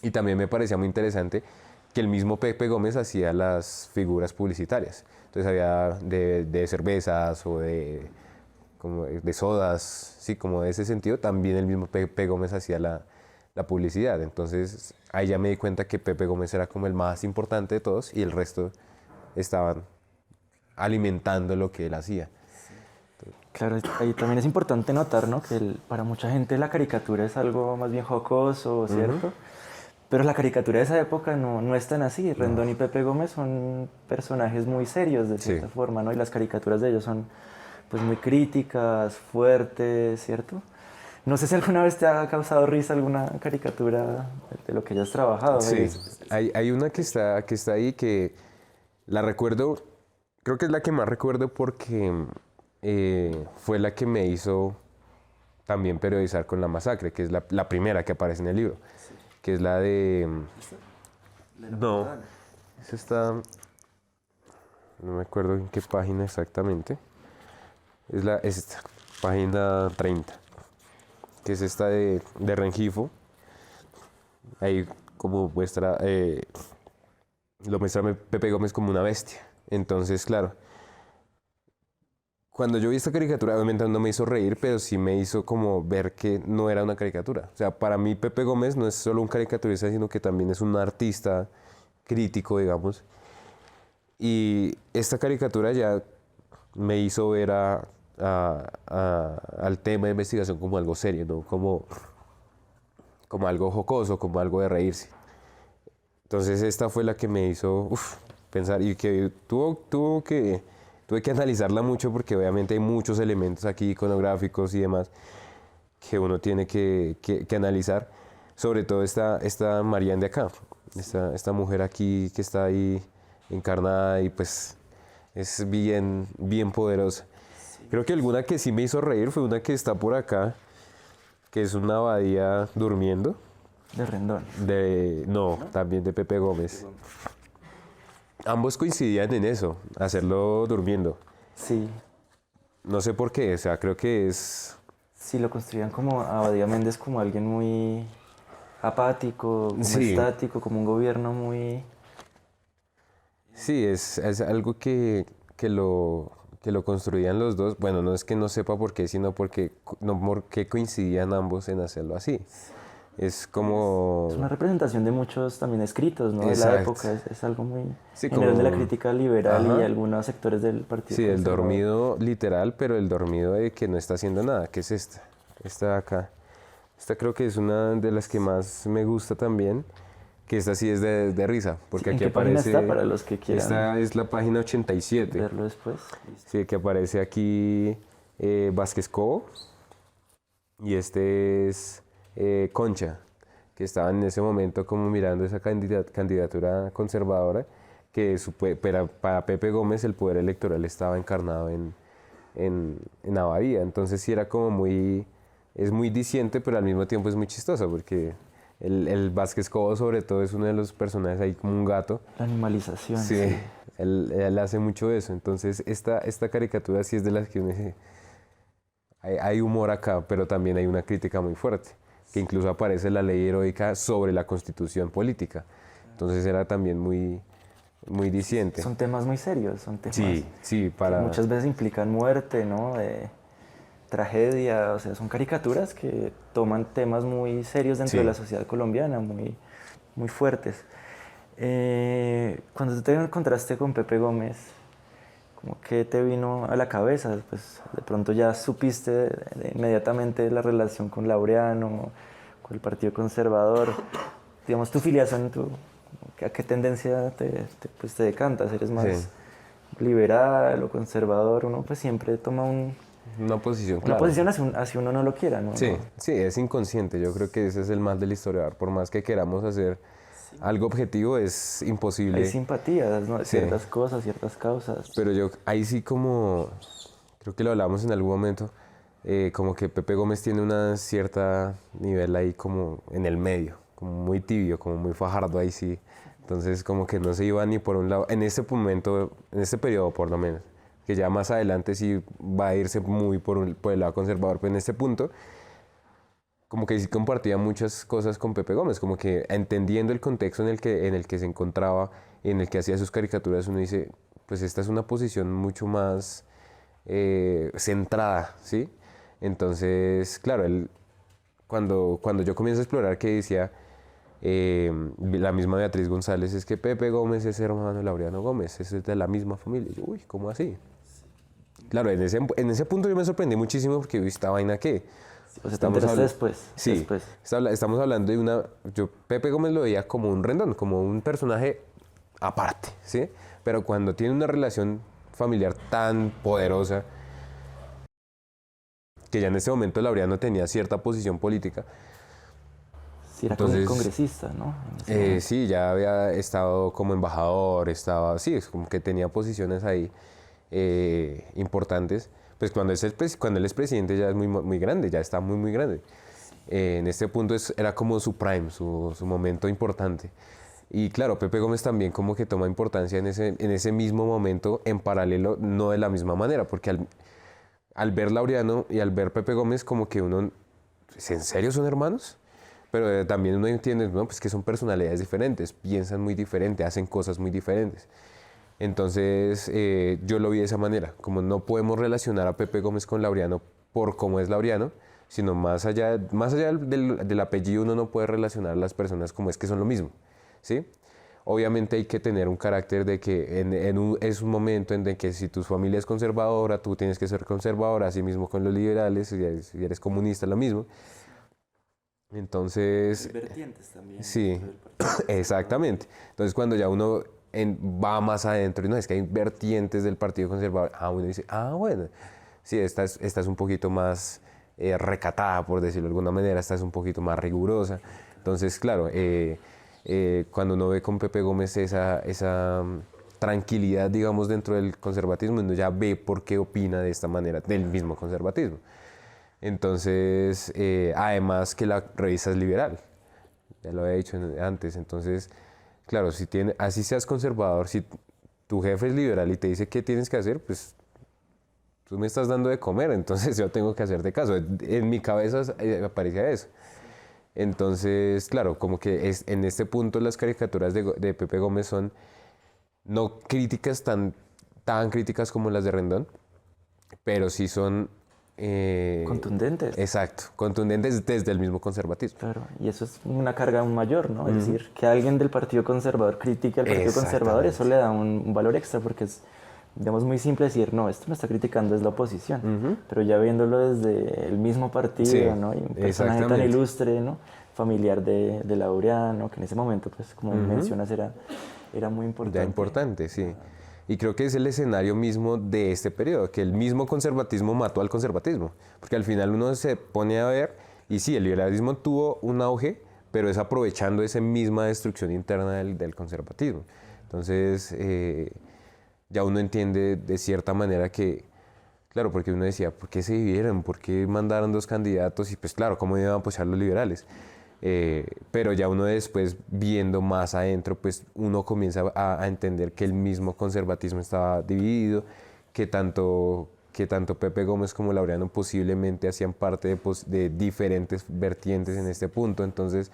Speaker 2: Y también me parecía muy interesante que el mismo Pepe Gómez hacía las figuras publicitarias. Entonces había de cervezas o de como de sodas, sí, como de ese sentido, también el mismo Pepe Gómez hacía la publicidad. Entonces ahí ya me di cuenta que Pepe Gómez era como el más importante de todos y el resto estaban alimentando lo que él hacía.
Speaker 1: Claro, ahí también es importante notar, ¿no? Que para mucha gente la caricatura es algo más bien jocoso, ¿cierto? Pero la caricatura de esa época no es tan así. Rendón y Pepe Gómez son personajes muy serios de cierta forma, ¿no? Y las caricaturas de ellos son pues muy críticas, fuertes, ¿cierto? No sé si alguna vez te ha causado risa alguna caricatura de lo que hayas trabajado.
Speaker 2: Sí, hay una que está ahí que la recuerdo, creo que es la que más recuerdo porque fue la que me hizo también periodizar con La Masacre, que es la primera que aparece en el libro, que es la de... No, esa está... No me acuerdo en qué página exactamente. Es esta, página 30, que es esta de Rengifo. Ahí como muestra, lo muestra Pepe Gómez como una bestia. Entonces, claro, cuando yo vi esta caricatura, obviamente no me hizo reír, pero sí me hizo como ver que no era una caricatura. O sea, para mí Pepe Gómez no es solo un caricaturista, sino que también es un artista crítico, digamos. Y esta caricatura ya me hizo ver al tema de investigación como algo serio, ¿no? Como algo jocoso, como algo de reírse. Entonces esta fue la que me hizo pensar y que tuve que analizarla mucho porque obviamente hay muchos elementos aquí iconográficos y demás que uno tiene que analizar. Sobre todo esta Marianne de acá, esta mujer aquí que está ahí encarnada y pues es bien poderosa. Creo que alguna que sí me hizo reír fue una que está por acá, que es una abadía durmiendo.
Speaker 1: De Rendón.
Speaker 2: No, también de Pepe Gómez. Ambos coincidían en eso, hacerlo durmiendo.
Speaker 1: Sí.
Speaker 2: No sé por qué, o sea, creo que es...
Speaker 1: Sí, lo construían como Abadía Méndez como alguien muy apático, como
Speaker 2: Sí.
Speaker 1: estático, como un gobierno muy...
Speaker 2: Sí, es algo que lo construían los dos. Bueno, no es que no sepa por qué, sino porque coincidían ambos en hacerlo así. Es como...
Speaker 1: Es una representación de muchos también escritos, ¿no?
Speaker 2: Exacto.
Speaker 1: De la época, es algo muy
Speaker 2: Sí,
Speaker 1: general
Speaker 2: como...
Speaker 1: de la crítica liberal.
Speaker 2: Ajá.
Speaker 1: Y algunos sectores del partido.
Speaker 2: Sí, el
Speaker 1: conservador.
Speaker 2: dormido literal, pero el dormido de que no está haciendo nada, que es esta. Esta de acá. Esta creo que es una de las que más me gusta también, que esta sí es de risa, porque
Speaker 1: ¿En
Speaker 2: aquí
Speaker 1: qué página
Speaker 2: aparece...
Speaker 1: está para los que quieran
Speaker 2: Esta es la página 87.
Speaker 1: verlo después? Listo.
Speaker 2: Sí, que aparece aquí Vázquez Cobo y este es Concha, que estaban en ese momento como mirando esa candidatura conservadora, que para Pepe Gómez el poder electoral estaba encarnado en Abadía. Entonces sí era como es muy diciente, pero al mismo tiempo es muy chistoso, porque el Vázquez Cobo sobre todo es uno de los personajes ahí como un gato.
Speaker 1: La animalización.
Speaker 2: Sí, él hace mucho eso. Entonces esta caricatura sí es de las que uno dice, hay humor acá, pero también hay una crítica muy fuerte, que incluso aparece la ley heroica sobre la constitución política. Entonces era también muy diciente.
Speaker 1: Son temas muy serios, son temas
Speaker 2: Sí,
Speaker 1: que muchas veces implican muerte, ¿no? Tragedia, o sea, son caricaturas que toman temas muy serios dentro de la sociedad colombiana, muy fuertes. Cuando tú te encontraste con Pepe Gómez, ¿cómo que te vino a la cabeza? Pues de pronto ya supiste inmediatamente la relación con Laureano, con el Partido Conservador. Digamos, tu filiación, ¿a qué tendencia pues te decantas? ¿Eres más liberal o conservador? Uno pues siempre toma
Speaker 2: una posición
Speaker 1: clara. Una posición hacia uno no lo quiera, ¿no?
Speaker 2: Sí, es inconsciente. Yo creo que ese es el mal del historiador. Por más que queramos hacer algo objetivo, es imposible.
Speaker 1: Hay simpatías, ¿no? Ciertas cosas, ciertas causas.
Speaker 2: Pero yo ahí sí como, creo que lo hablamos en algún momento, como que Pepe Gómez tiene una cierta nivel ahí como en el medio, como muy tibio, como muy fajardo ahí sí. Entonces como que no se iba ni por un lado, en este momento, en este periodo por lo menos, que ya más adelante sí va a irse muy por el lado conservador, pero en este punto como que sí compartía muchas cosas con Pepe Gómez, como que entendiendo el contexto en el que se encontraba, en el que hacía sus caricaturas, uno dice, pues esta es una posición mucho más centrada, ¿sí? Entonces, claro, cuando yo comienzo a explorar que decía la misma Beatriz González, es que Pepe Gómez es hermano de Laureano Gómez, es de la misma familia. Y yo, uy, ¿cómo así? Claro, en ese punto yo me sorprendí muchísimo porque esta vaina que...
Speaker 1: O sea, te enteraste después.
Speaker 2: Sí,
Speaker 1: después.
Speaker 2: Estamos hablando de yo Pepe Gómez lo veía como un Rendón, como un personaje aparte, ¿sí? Pero cuando tiene una relación familiar tan poderosa, que ya en ese momento Laureano tenía cierta posición política.
Speaker 1: Sí, era como congresista, ¿no?
Speaker 2: Sí, ya había estado como embajador, sí, es como que tenía posiciones ahí importantes. Pues cuando él es presidente ya es muy, muy grande, ya está muy, muy grande. En este punto era como su prime, su momento importante. Y claro, Pepe Gómez también como que toma importancia en ese mismo momento, en paralelo, no de la misma manera, porque al ver Laureano y al ver Pepe Gómez como que uno, ¿en serio son hermanos? Pero también uno entiende, ¿no? Pues que son personalidades diferentes, piensan muy diferente, hacen cosas muy diferentes. Entonces yo lo vi de esa manera, como no podemos relacionar a Pepe Gómez con Laureano por cómo es Laureano, sino más allá del apellido uno no puede relacionar a las personas como es que son lo mismo, ¿sí? Obviamente hay que tener un carácter de que es un momento en el que si tu familia es conservadora, tú tienes que ser conservadora, así mismo con los liberales, si eres comunista, lo mismo. Entonces...
Speaker 1: Hay vertientes también.
Speaker 2: Sí, exactamente. Entonces cuando ya uno va más adentro y no, es que hay vertientes del Partido Conservador, uno dice, bueno, sí, esta es un poquito más recatada, por decirlo de alguna manera, esta es un poquito más rigurosa. Entonces, claro, cuando uno ve con Pepe Gómez esa tranquilidad, digamos, dentro del conservatismo, uno ya ve por qué opina de esta manera del mismo conservatismo. Entonces, además que la revista es liberal, ya lo había dicho antes, entonces, claro, así seas conservador, si tu jefe es liberal y te dice qué tienes que hacer, pues tú me estás dando de comer, entonces yo tengo que hacerte caso. En mi cabeza aparecía eso. Entonces, claro, como que en este punto las caricaturas de Pepe Gómez son no críticas tan críticas como las de Rendón, pero sí son...
Speaker 1: contundentes.
Speaker 2: Exacto, contundentes desde el mismo conservatismo.
Speaker 1: Claro, y eso es una carga aún mayor, ¿no? Es decir, que alguien del Partido Conservador critique al Partido Conservador, eso le da un valor extra porque es, digamos, muy simple decir, no, esto me está criticando es la oposición, pero ya viéndolo desde el mismo partido,
Speaker 2: Sí,
Speaker 1: ¿no? Y un personaje tan ilustre, ¿no? Familiar de Laureano, que en ese momento, pues, como mencionas, era muy importante.
Speaker 2: Ya importante, sí. Y creo que es el escenario mismo de este periodo, que el mismo conservatismo mató al conservatismo. Porque al final uno se pone a ver, y sí, el liberalismo tuvo un auge, pero es aprovechando esa misma destrucción interna del conservatismo. Entonces, ya uno entiende de cierta manera que, claro, porque uno decía, ¿por qué se dividieron? ¿Por qué mandaron dos candidatos? Y pues claro, ¿cómo iban a apoyar los liberales? Pero ya uno después viendo más adentro, pues uno comienza a entender que el mismo conservatismo estaba dividido, que tanto Pepe Gómez como Laureano posiblemente hacían parte de diferentes vertientes en este punto. Entonces,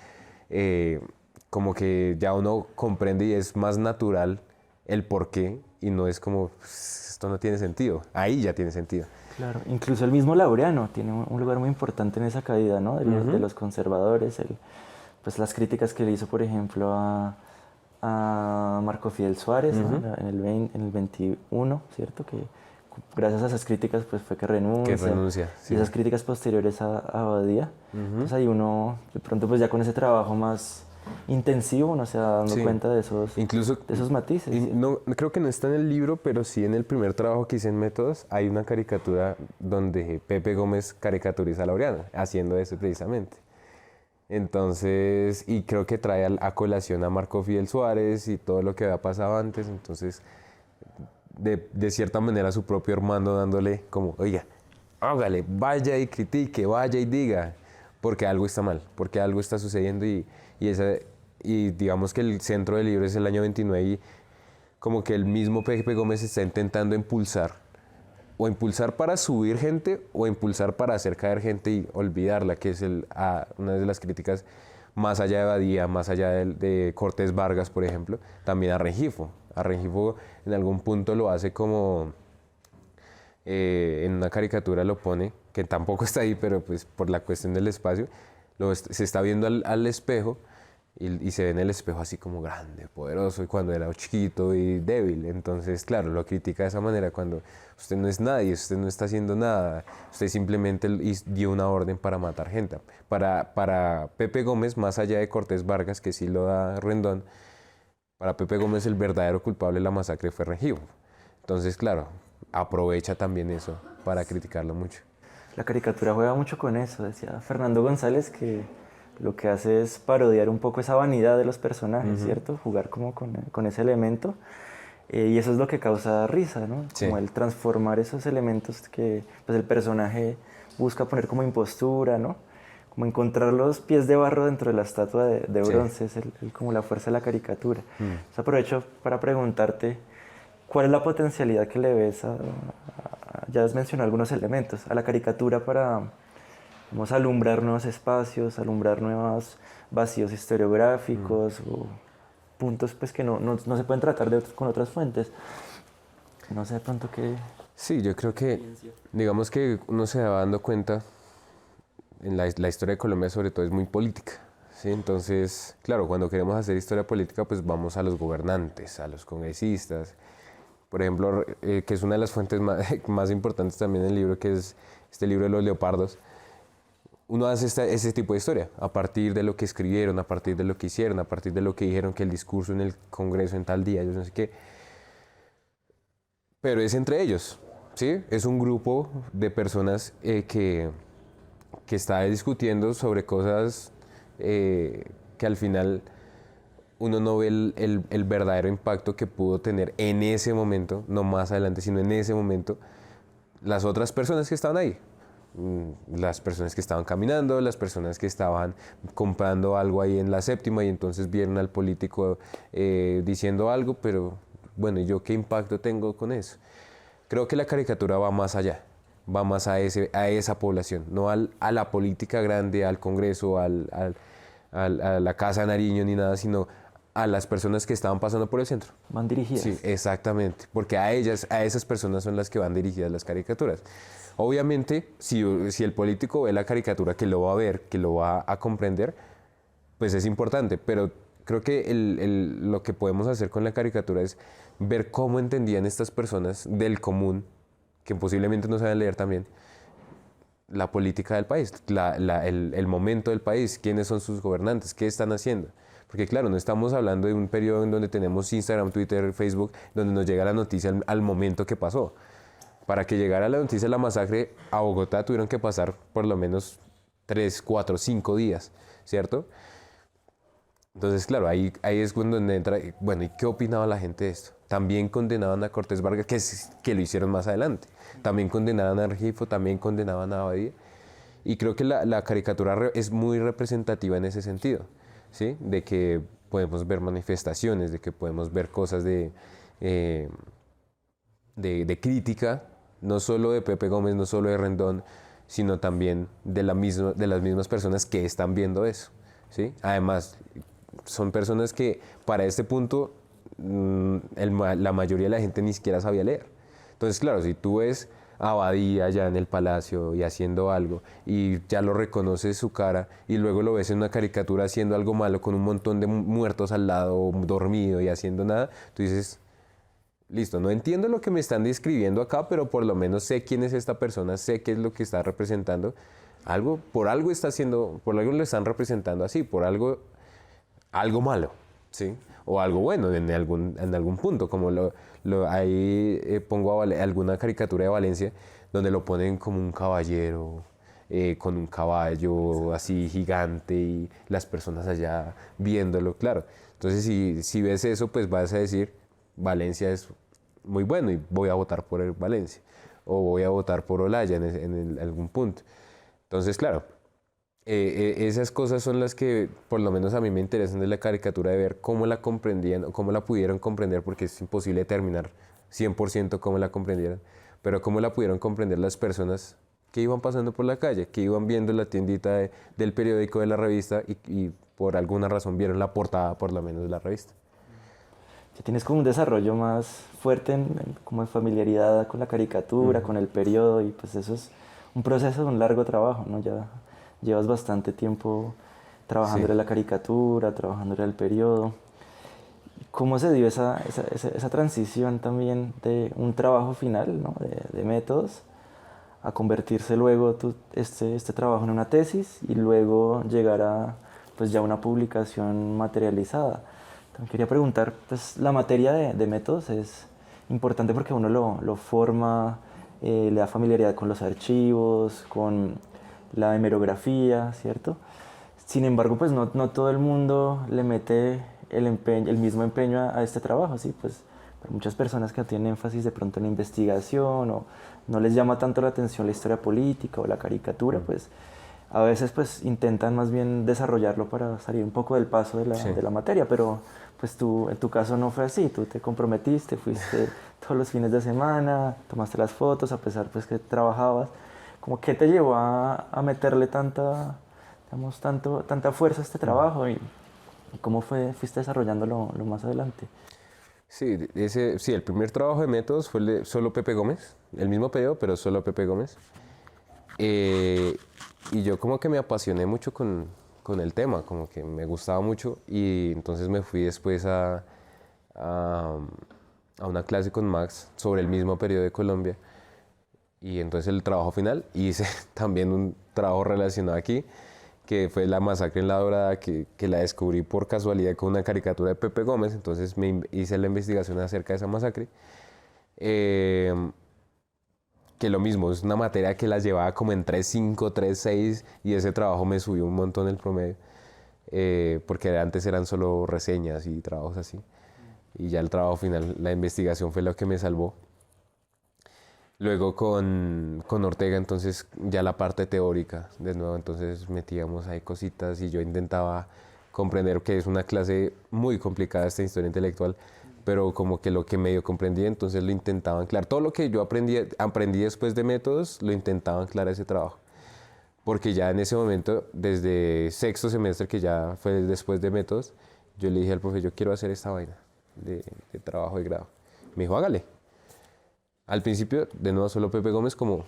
Speaker 2: como que ya uno comprende y es más natural el por qué y no es como, esto no tiene sentido. Ahí ya tiene sentido.
Speaker 1: Claro, incluso el mismo Laureano tiene un lugar muy importante en esa caída, ¿no? De los conservadores, pues las críticas que le hizo, por ejemplo, a Marco Fidel Suárez, ¿no? en el 21, ¿cierto? Que gracias a esas críticas pues fue que renuncia.
Speaker 2: Sí.
Speaker 1: Y esas críticas posteriores a Abadía, pues ahí uno, de pronto pues ya con ese trabajo más intensivo uno se va dando cuenta de esos matices.
Speaker 2: No, creo que no está en el libro, pero sí en el primer trabajo que hice en Métodos hay una caricatura donde Pepe Gómez caricaturiza a Laureano, haciendo eso precisamente. Entonces, y creo que trae a colación a Marco Fidel Suárez y todo lo que había pasado antes, entonces de cierta manera su propio hermano dándole como, oiga, hágale, vaya y critique, vaya y diga, porque algo está mal, porque algo está sucediendo y digamos que el centro del libro es el año 29 y como que el mismo Pepe Gómez está intentando impulsar para subir gente o impulsar para hacer caer gente y olvidarla, que es una de las críticas más allá de Badía, más allá de Cortés Vargas, por ejemplo, también a Rengifo. A Rengifo en algún punto lo hace como en una caricatura lo pone, que tampoco está ahí, pero pues por la cuestión del espacio, se está viendo al espejo y se ve en el espejo así como grande, poderoso, y cuando era chiquito y débil. Entonces, claro, lo critica de esa manera, cuando usted no es nadie, usted no está haciendo nada, usted simplemente dio una orden para matar gente. Para Pepe Gómez, más allá de Cortés Vargas, que sí lo da Rendón, para Pepe Gómez el verdadero culpable de la masacre fue Rengifo. Entonces, claro, aprovecha también eso para criticarlo mucho.
Speaker 1: La caricatura juega mucho con eso, decía Fernando González, que lo que hace es parodiar un poco esa vanidad de los personajes, ¿cierto? Jugar como con ese elemento. Y eso es lo que causa risa, ¿no?
Speaker 2: Sí.
Speaker 1: Como el transformar esos elementos que pues, el personaje busca poner como impostura, ¿no? Como encontrar los pies de barro dentro de la estatua de bronce, sí. Es como la fuerza de la caricatura. Entonces aprovecho para preguntarte, ¿cuál es la potencialidad que le ves ya has mencionado algunos elementos, a la caricatura para vamos, alumbrar nuevos espacios, alumbrar nuevos vacíos historiográficos o puntos pues, que no se pueden tratar con otras fuentes? No sé de pronto qué...
Speaker 2: Sí, yo creo que, digamos que uno se va dando cuenta, en la historia de Colombia sobre todo es muy política, ¿sí? Entonces, claro, cuando queremos hacer historia política, pues vamos a los gobernantes, a los congresistas. Por ejemplo, que es una de las fuentes más importantes también en el libro, que es este libro de los leopardos. Uno hace ese tipo de historia, a partir de lo que escribieron, a partir de lo que hicieron, a partir de lo que dijeron que el discurso en el Congreso en tal día, yo no sé qué. Pero es entre ellos, ¿sí? Es un grupo de personas que está discutiendo sobre cosas que al final uno no ve el verdadero impacto que pudo tener en ese momento, no más adelante, sino en ese momento, las otras personas que estaban ahí. Las personas que estaban caminando, las personas que estaban comprando algo ahí en la séptima y entonces vieron al político diciendo algo, pero bueno, ¿y yo qué impacto tengo con eso? Creo que la caricatura va más allá, va más a esa población, no a la política grande, al Congreso, a la Casa de Nariño ni nada, sino a las personas que estaban pasando por el centro.
Speaker 1: Van dirigidas.
Speaker 2: Sí, exactamente, porque a esas personas son las que van dirigidas las caricaturas. Obviamente, si el político ve la caricatura, que lo va a ver, que lo va a comprender, pues es importante, pero creo que lo que podemos hacer con la caricatura es ver cómo entendían estas personas del común, que posiblemente no saben leer también, la política del país, el momento del país, quiénes son sus gobernantes, qué están haciendo. Porque claro, no estamos hablando de un periodo en donde tenemos Instagram, Twitter, Facebook, donde nos llega la noticia al momento que pasó. Para que llegara la noticia de la masacre a Bogotá tuvieron que pasar por lo menos 3, 4, 5 días, ¿cierto? Entonces, claro, ahí es cuando entra, bueno, ¿y qué opinaba la gente de esto? También condenaban a Cortés Vargas, que lo hicieron más adelante. También condenaban a Rengifo, también condenaban a Abadía. Y creo que la caricatura es muy representativa en ese sentido, ¿sí? De que podemos ver manifestaciones, de que podemos ver cosas de crítica, no solo de Pepe Gómez, no solo de Rendón, sino también de las mismas personas que están viendo eso, ¿sí? Además, son personas que para este punto la mayoría de la gente ni siquiera sabía leer. Entonces, claro, si tú ves a Abadía allá en el palacio y haciendo algo y ya lo reconoces su cara y luego lo ves en una caricatura haciendo algo malo con un montón de muertos al lado, dormido y haciendo nada, tú dices, listo, no entiendo lo que me están describiendo acá, pero por lo menos sé quién es esta persona, sé qué es lo que está representando. Por algo está haciendo, por algo lo están representando así, por algo malo, ¿sí? O algo bueno en algún punto, como ahí pongo alguna caricatura de Valencia donde lo ponen como un caballero con un caballo así gigante y las personas allá viéndolo, claro. Entonces si ves eso, pues vas a decir, Valencia es muy bueno y voy a votar por el Valencia o voy a votar por Olaya en algún punto. Entonces, claro, esas cosas son las que por lo menos a mí me interesan de la caricatura, de ver cómo la comprendían o cómo la pudieron comprender, porque es imposible determinar 100% cómo la comprendieron, pero cómo la pudieron comprender las personas que iban pasando por la calle, que iban viendo la tiendita del periódico, de la revista y por alguna razón vieron la portada por lo menos de la revista.
Speaker 1: Ya tienes como un desarrollo más fuerte como en familiaridad con la caricatura, con el periodo, y pues eso es un proceso, un largo trabajo, ¿no? Ya llevas bastante tiempo
Speaker 2: Sí.
Speaker 1: trabajando en la caricatura, trabajando en el periodo. ¿Cómo se dio esa transición también de un trabajo final, ¿no? de métodos, a convertirse luego este trabajo en una tesis y luego llegar a pues ya una publicación materializada? También quería preguntar, pues la materia de métodos es importante porque uno lo forma, le da familiaridad con los archivos, con la hemerografía, ¿cierto? Sin embargo, pues no todo el mundo le mete el mismo empeño a este trabajo, ¿sí? Pues para muchas personas que tienen énfasis de pronto en la investigación o no les llama tanto la atención la historia política o la caricatura, pues a veces pues intentan más bien desarrollarlo para salir un poco del paso
Speaker 2: Sí.
Speaker 1: de la materia, pero pues tú, en tu caso no fue así, tú te comprometiste, fuiste todos los fines de semana, tomaste las fotos a pesar pues que trabajabas. ¿Cómo qué te llevó a meterle tanta fuerza a este trabajo y cómo fuiste desarrollándolo lo más adelante?
Speaker 2: Sí, sí, el primer trabajo de métodos fue el de solo Pepe Gómez, el mismo pedido, pero solo Pepe Gómez. Eh, y yo como que me apasioné mucho con el tema, como que me gustaba mucho y entonces me fui después a, a una clase con Max sobre el mismo periodo de Colombia y entonces el trabajo final hice también un trabajo relacionado aquí que fue la masacre en La Dorada, que la descubrí por casualidad con una caricatura de Pepe Gómez, entonces hice la investigación acerca de esa masacre. Eh, que lo mismo, es una materia que las llevaba como en 3.5, 3.6 y ese trabajo me subió un montón el promedio, porque antes eran solo reseñas y trabajos así. Y ya el trabajo final, la investigación fue lo que me salvó. Luego con Ortega, entonces ya la parte teórica, de nuevo, entonces metíamos ahí cositas y yo intentaba comprender que es una clase muy complicada esta historia intelectual, pero como que lo que medio comprendí, entonces lo intentaba anclar. Todo lo que yo aprendí después de métodos, lo intentaba anclar a ese trabajo. Porque ya en ese momento, desde sexto semestre, que ya fue después de métodos, yo le dije al profe, yo quiero hacer esta vaina de trabajo de grado. Me dijo, hágale. Al principio, de nuevo, solo Pepe Gómez como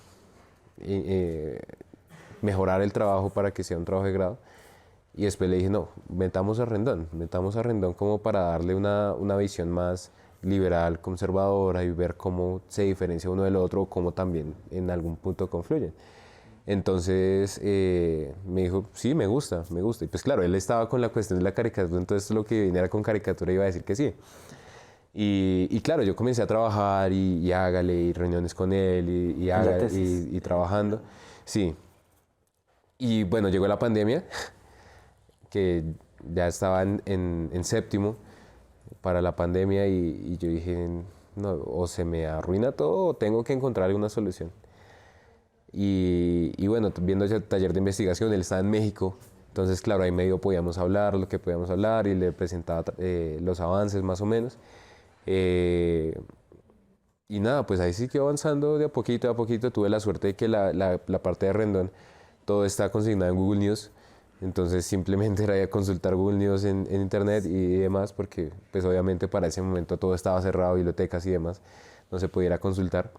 Speaker 2: mejorar el trabajo para que sea un trabajo de grado. Y después le dije, no, metamos a Rendón como para darle una visión más liberal, conservadora y ver cómo se diferencia uno del otro o cómo también en algún punto confluyen. Entonces me dijo, sí, me gusta, me gusta. Y pues claro, él estaba con la cuestión de la caricatura, entonces lo que viniera con caricatura iba a decir que sí. Y claro, yo comencé a trabajar y hágale, y reuniones con él,
Speaker 1: En la tesis.
Speaker 2: y trabajando. Sí. Y bueno, llegó la pandemia, que ya estaba en séptimo para la pandemia y yo dije, no, o se me arruina todo o tengo que encontrar alguna solución. Y bueno, viendo ese taller de investigación, él estaba en México, entonces claro, ahí medio podíamos hablar lo que podíamos hablar y le presentaba los avances más o menos. Eh, y nada, pues ahí siguió avanzando de a poquito. Tuve la suerte de que la parte de Rendón, todo está consignado en Google News. Entonces simplemente era consultar Google News en internet y demás, porque pues obviamente para ese momento todo estaba cerrado, bibliotecas y demás, no se pudiera consultar.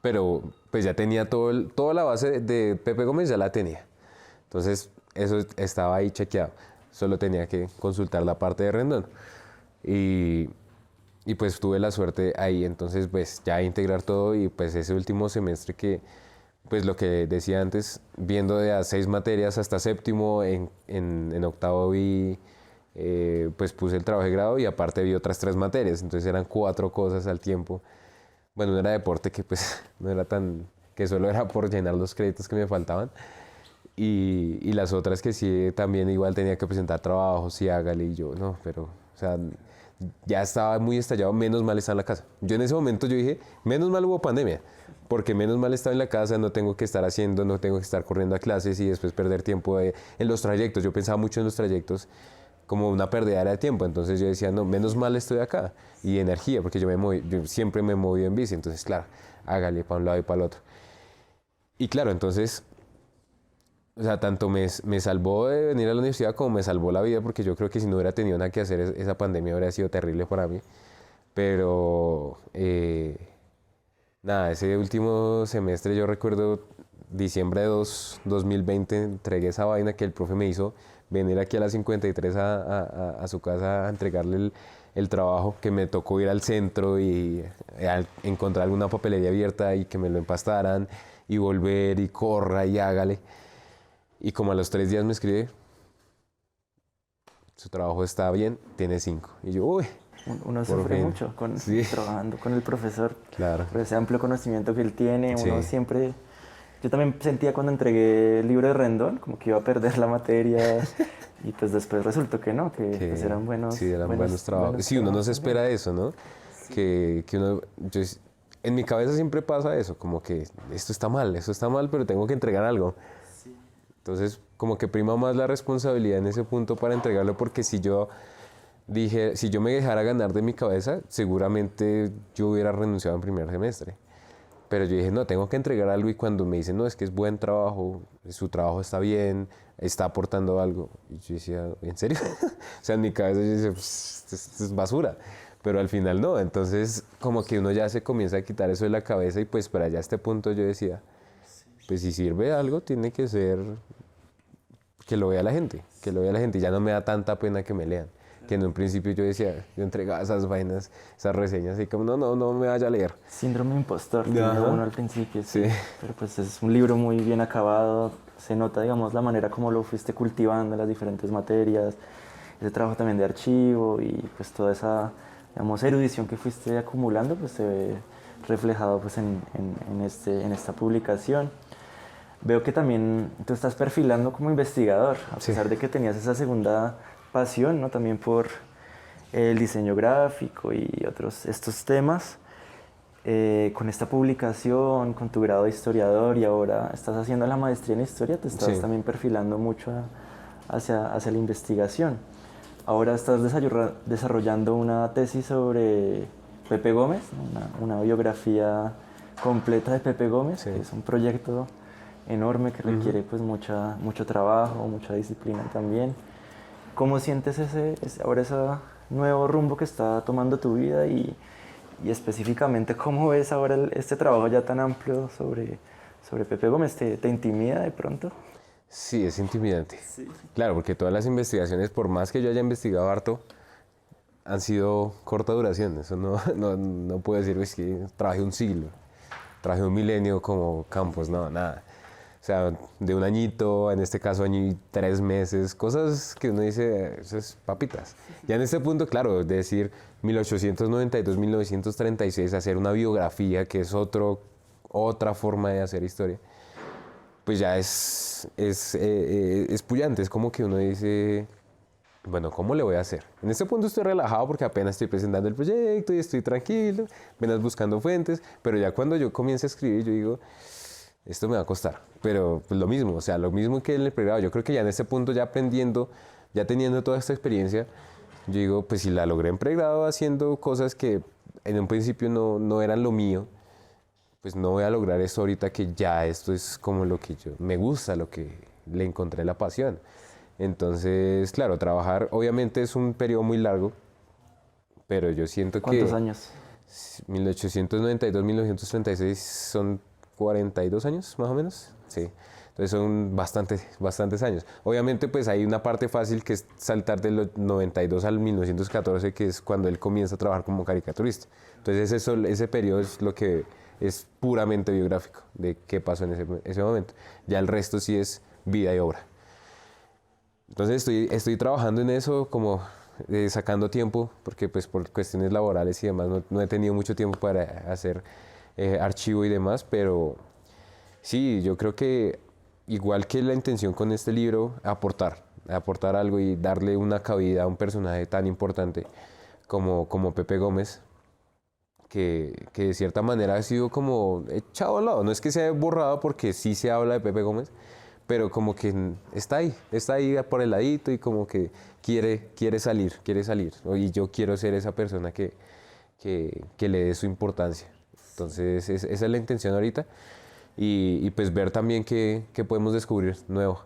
Speaker 2: Pero pues ya tenía toda la base de Pepe Gómez, ya la tenía. Entonces eso estaba ahí chequeado. Solo tenía que consultar la parte de Rendón. Y, y pues tuve la suerte ahí, entonces pues ya integrar todo y pues ese último semestre que, pues lo que decía antes, viendo de a 6 materias hasta séptimo, en octavo vi, pues puse el trabajo de grado y aparte vi otras 3 materias, entonces eran 4 cosas al tiempo. Bueno, no era deporte que pues no era tan, que solo era por llenar los créditos que me faltaban. Y las otras que sí también igual tenía que presentar trabajos y hágale y yo, no, pero, o sea, ya estaba muy estallado, menos mal estaba en la casa. Yo en ese momento yo dije, menos mal hubo pandemia, porque menos mal estaba en la casa, no tengo que estar haciendo, no tengo que estar corriendo a clases y después perder tiempo en los trayectos. Yo pensaba mucho en los trayectos como una pérdida de tiempo, entonces yo decía, no, menos mal estoy acá, y energía, porque yo siempre me he movido en bici, entonces claro, hágale para un lado y para el otro. Y claro, entonces O sea, tanto me salvó de venir a la universidad como me salvó la vida, porque yo creo que si no hubiera tenido nada que hacer, esa pandemia habría sido terrible para mí. Pero, nada, ese último semestre yo recuerdo diciembre de 2020, entregué esa vaina que el profe me hizo venir aquí a las 53 a su casa a entregarle el trabajo, que me tocó ir al centro y encontrar alguna papelería abierta y que me lo empastaran y volver y corra y hágale. Y como a los 3 días me escribe, su trabajo está bien, tiene 5. Y yo, uy,
Speaker 1: Uno
Speaker 2: por
Speaker 1: sufre
Speaker 2: fin.
Speaker 1: mucho
Speaker 2: Sí,
Speaker 1: trabajando con el profesor,
Speaker 2: claro.
Speaker 1: por ese amplio conocimiento que él tiene.
Speaker 2: Sí,
Speaker 1: Uno siempre... Yo también sentía cuando entregué el libro de Rendón, como que iba a perder la materia, y pues después resultó que no, que pues eran
Speaker 2: sí, eran buenos trabajos. Sí, uno no se espera
Speaker 1: también.
Speaker 2: eso, ¿no? Que uno, en mi cabeza siempre pasa eso, como que esto está mal, pero tengo que entregar algo. Entonces, como que prima más la responsabilidad en ese punto para entregarlo, porque si yo me dejara ganar de mi cabeza, seguramente yo hubiera renunciado en primer semestre. Pero yo dije, no, tengo que entregar algo, y cuando me dicen, no, es que es buen trabajo, su trabajo está bien, está aportando algo, y yo decía, ¿en serio? O sea, en mi cabeza yo decía, pues, esto es basura, pero al final no. Entonces como que uno ya se comienza a quitar eso de la cabeza, y pues para allá a este punto yo decía, pues si sirve algo tiene que ser que lo vea la gente, que lo vea la gente, y ya no me da tanta pena que me lean. Que en un principio yo decía, yo entregaba esas vainas, esas reseñas, y como, no me vaya a leer.
Speaker 1: Síndrome impostor tiene
Speaker 2: Ajá.
Speaker 1: uno al principio, sí.
Speaker 2: Sí.
Speaker 1: Pero pues es un libro muy bien acabado, se nota, digamos, la manera como lo fuiste cultivando, las diferentes materias, ese trabajo también de archivo y pues toda esa, digamos, erudición que fuiste acumulando, pues se ve reflejado pues en esta publicación. Veo que también tú estás perfilando como investigador, a
Speaker 2: Sí.
Speaker 1: pesar de que tenías esa segunda pasión, ¿no? También por el diseño gráfico y otros estos temas. Con esta publicación, con tu grado de historiador, y ahora estás haciendo la maestría en historia, te estás
Speaker 2: Sí.
Speaker 1: también perfilando mucho hacia la investigación. Ahora estás desarrollando una tesis sobre Pepe Gómez, ¿no? Una biografía completa de Pepe Gómez,
Speaker 2: Sí.
Speaker 1: que es un proyecto enorme que requiere pues mucho trabajo, mucha disciplina también. ¿Cómo sientes ahora ese nuevo rumbo que está tomando tu vida, y específicamente cómo ves ahora este trabajo ya tan amplio sobre Pepe Gómez? ¿Te intimida de pronto?
Speaker 2: Sí, es intimidante.
Speaker 1: Sí.
Speaker 2: Claro, porque todas las investigaciones, por más que yo haya investigado harto, han sido corta duración. Eso no puedo decir, es que trabajé un siglo, trabajé un milenio como Campos, no, nada. O sea, de un añito, en este caso año y 3 meses, cosas que uno dice, eso es papitas. Ya en este punto, claro, de decir 1892, 1936, hacer una biografía, que es otra forma de hacer historia, pues ya es pullante. Es como que uno dice, bueno, ¿cómo le voy a hacer? En este punto estoy relajado porque apenas estoy presentando el proyecto y estoy tranquilo, apenas buscando fuentes, pero ya cuando yo comienzo a escribir, yo digo, esto me va a costar. Pero pues, lo mismo, o sea, lo mismo que en el pregrado. Yo creo que ya en este punto, ya aprendiendo, ya teniendo toda esta experiencia, yo digo, pues si la logré en pregrado haciendo cosas que en un principio no eran lo mío, pues no voy a lograr esto ahorita, que ya esto es como lo que yo me gusta, lo que le encontré la pasión. Entonces, claro, trabajar obviamente es un periodo muy largo, pero yo siento
Speaker 1: ¿Cuántos
Speaker 2: que
Speaker 1: años?
Speaker 2: 1892, 1936 son 42 años más o menos, sí. Entonces son bastantes años. Obviamente pues hay una parte fácil, que es saltar de los 92 al 1914, que es cuando él comienza a trabajar como caricaturista. Entonces ese periodo es lo que es puramente biográfico de qué pasó en ese momento. Ya el resto sí es vida y obra. Entonces estoy trabajando en eso, como sacando tiempo, porque pues por cuestiones laborales y demás no he tenido mucho tiempo para hacer archivo y demás, pero sí, yo creo que igual que la intención con este libro, aportar algo y darle una cabida a un personaje tan importante como Pepe Gómez, que de cierta manera ha sido como echado al lado. No es que se haya borrado, porque sí se habla de Pepe Gómez, pero como que está ahí por el ladito, y como que quiere salir. Y yo quiero ser esa persona que le dé su importancia. Entonces, esa es la intención ahorita. y pues ver también qué podemos descubrir nuevo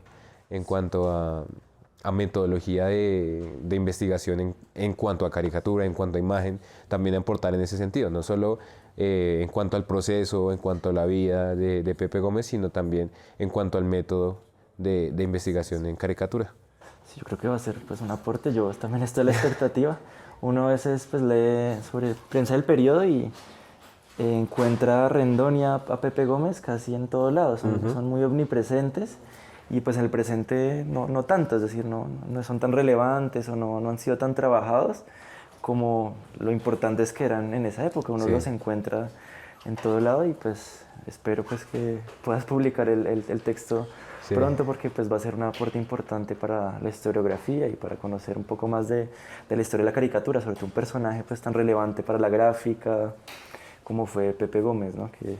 Speaker 2: en cuanto a metodología de investigación en cuanto a caricatura, en cuanto a imagen, también aportar en ese sentido, no solo en cuanto al proceso, en cuanto a la vida de Pepe Gómez, sino también en cuanto al método de investigación en caricatura.
Speaker 1: Sí, yo creo que va a ser pues un aporte. Yo también estoy a la expectativa. Uno a veces pues lee sobre prensa del periodo y encuentra a Rendón y a Pepe Gómez casi en todos lados. Son muy omnipresentes y pues en el presente no tanto, es decir, no son tan relevantes o no han sido tan trabajados como lo importantes que eran en esa época. Uno los encuentra en todo lado y pues espero pues que puedas publicar el texto pronto, porque pues va a ser un aporte importante para la historiografía y para conocer un poco más de la historia de la caricatura, sobre todo un personaje pues tan relevante para la gráfica como fue Pepe Gómez, ¿no? Que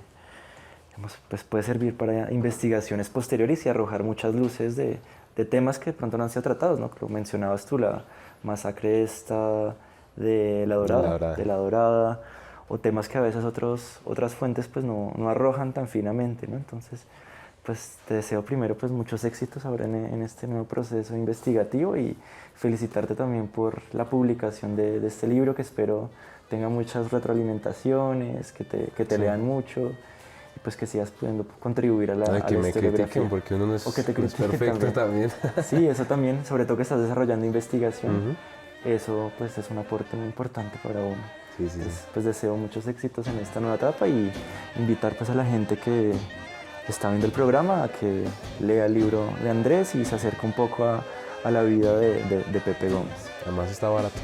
Speaker 1: pues puede servir para investigaciones posteriores y arrojar muchas luces de temas que de pronto no han sido tratados, ¿no? Lo mencionabas tú, la masacre esta de La Dorada, o temas que a veces otras fuentes pues no arrojan tan finamente, ¿no? Entonces, pues te deseo primero pues muchos éxitos ahora en este nuevo proceso investigativo y felicitarte también por la publicación de este libro, que espero tenga muchas retroalimentaciones, que te lean mucho y pues que sigas pudiendo contribuir a la
Speaker 2: que me
Speaker 1: historiografía.
Speaker 2: critiquen, porque uno no es,
Speaker 1: o que te
Speaker 2: no es perfecto también.
Speaker 1: Sí, eso también, sobre todo que estás desarrollando investigación, eso pues es un aporte muy importante para uno. Entonces, pues deseo muchos éxitos en esta nueva etapa y invitar pues a la gente que está viendo el programa a que lea el libro de Andrés y se acerque un poco a la vida de Pepe Gómez.
Speaker 2: Además está barato.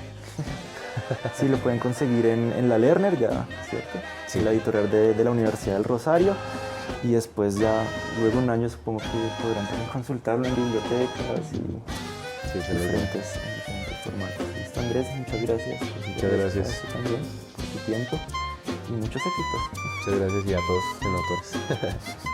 Speaker 1: Sí, lo pueden conseguir en la Lerner ya, ¿cierto? Sí. La editorial de la Universidad del Rosario. Y después ya, luego un año supongo que podrán también consultarlo en bibliotecas y diferentes formatos. Listo, Andrés, muchas gracias.
Speaker 2: Muchas gracias.
Speaker 1: También por tu tiempo y muchos éxitos.
Speaker 2: Muchas gracias y a todos en Autores.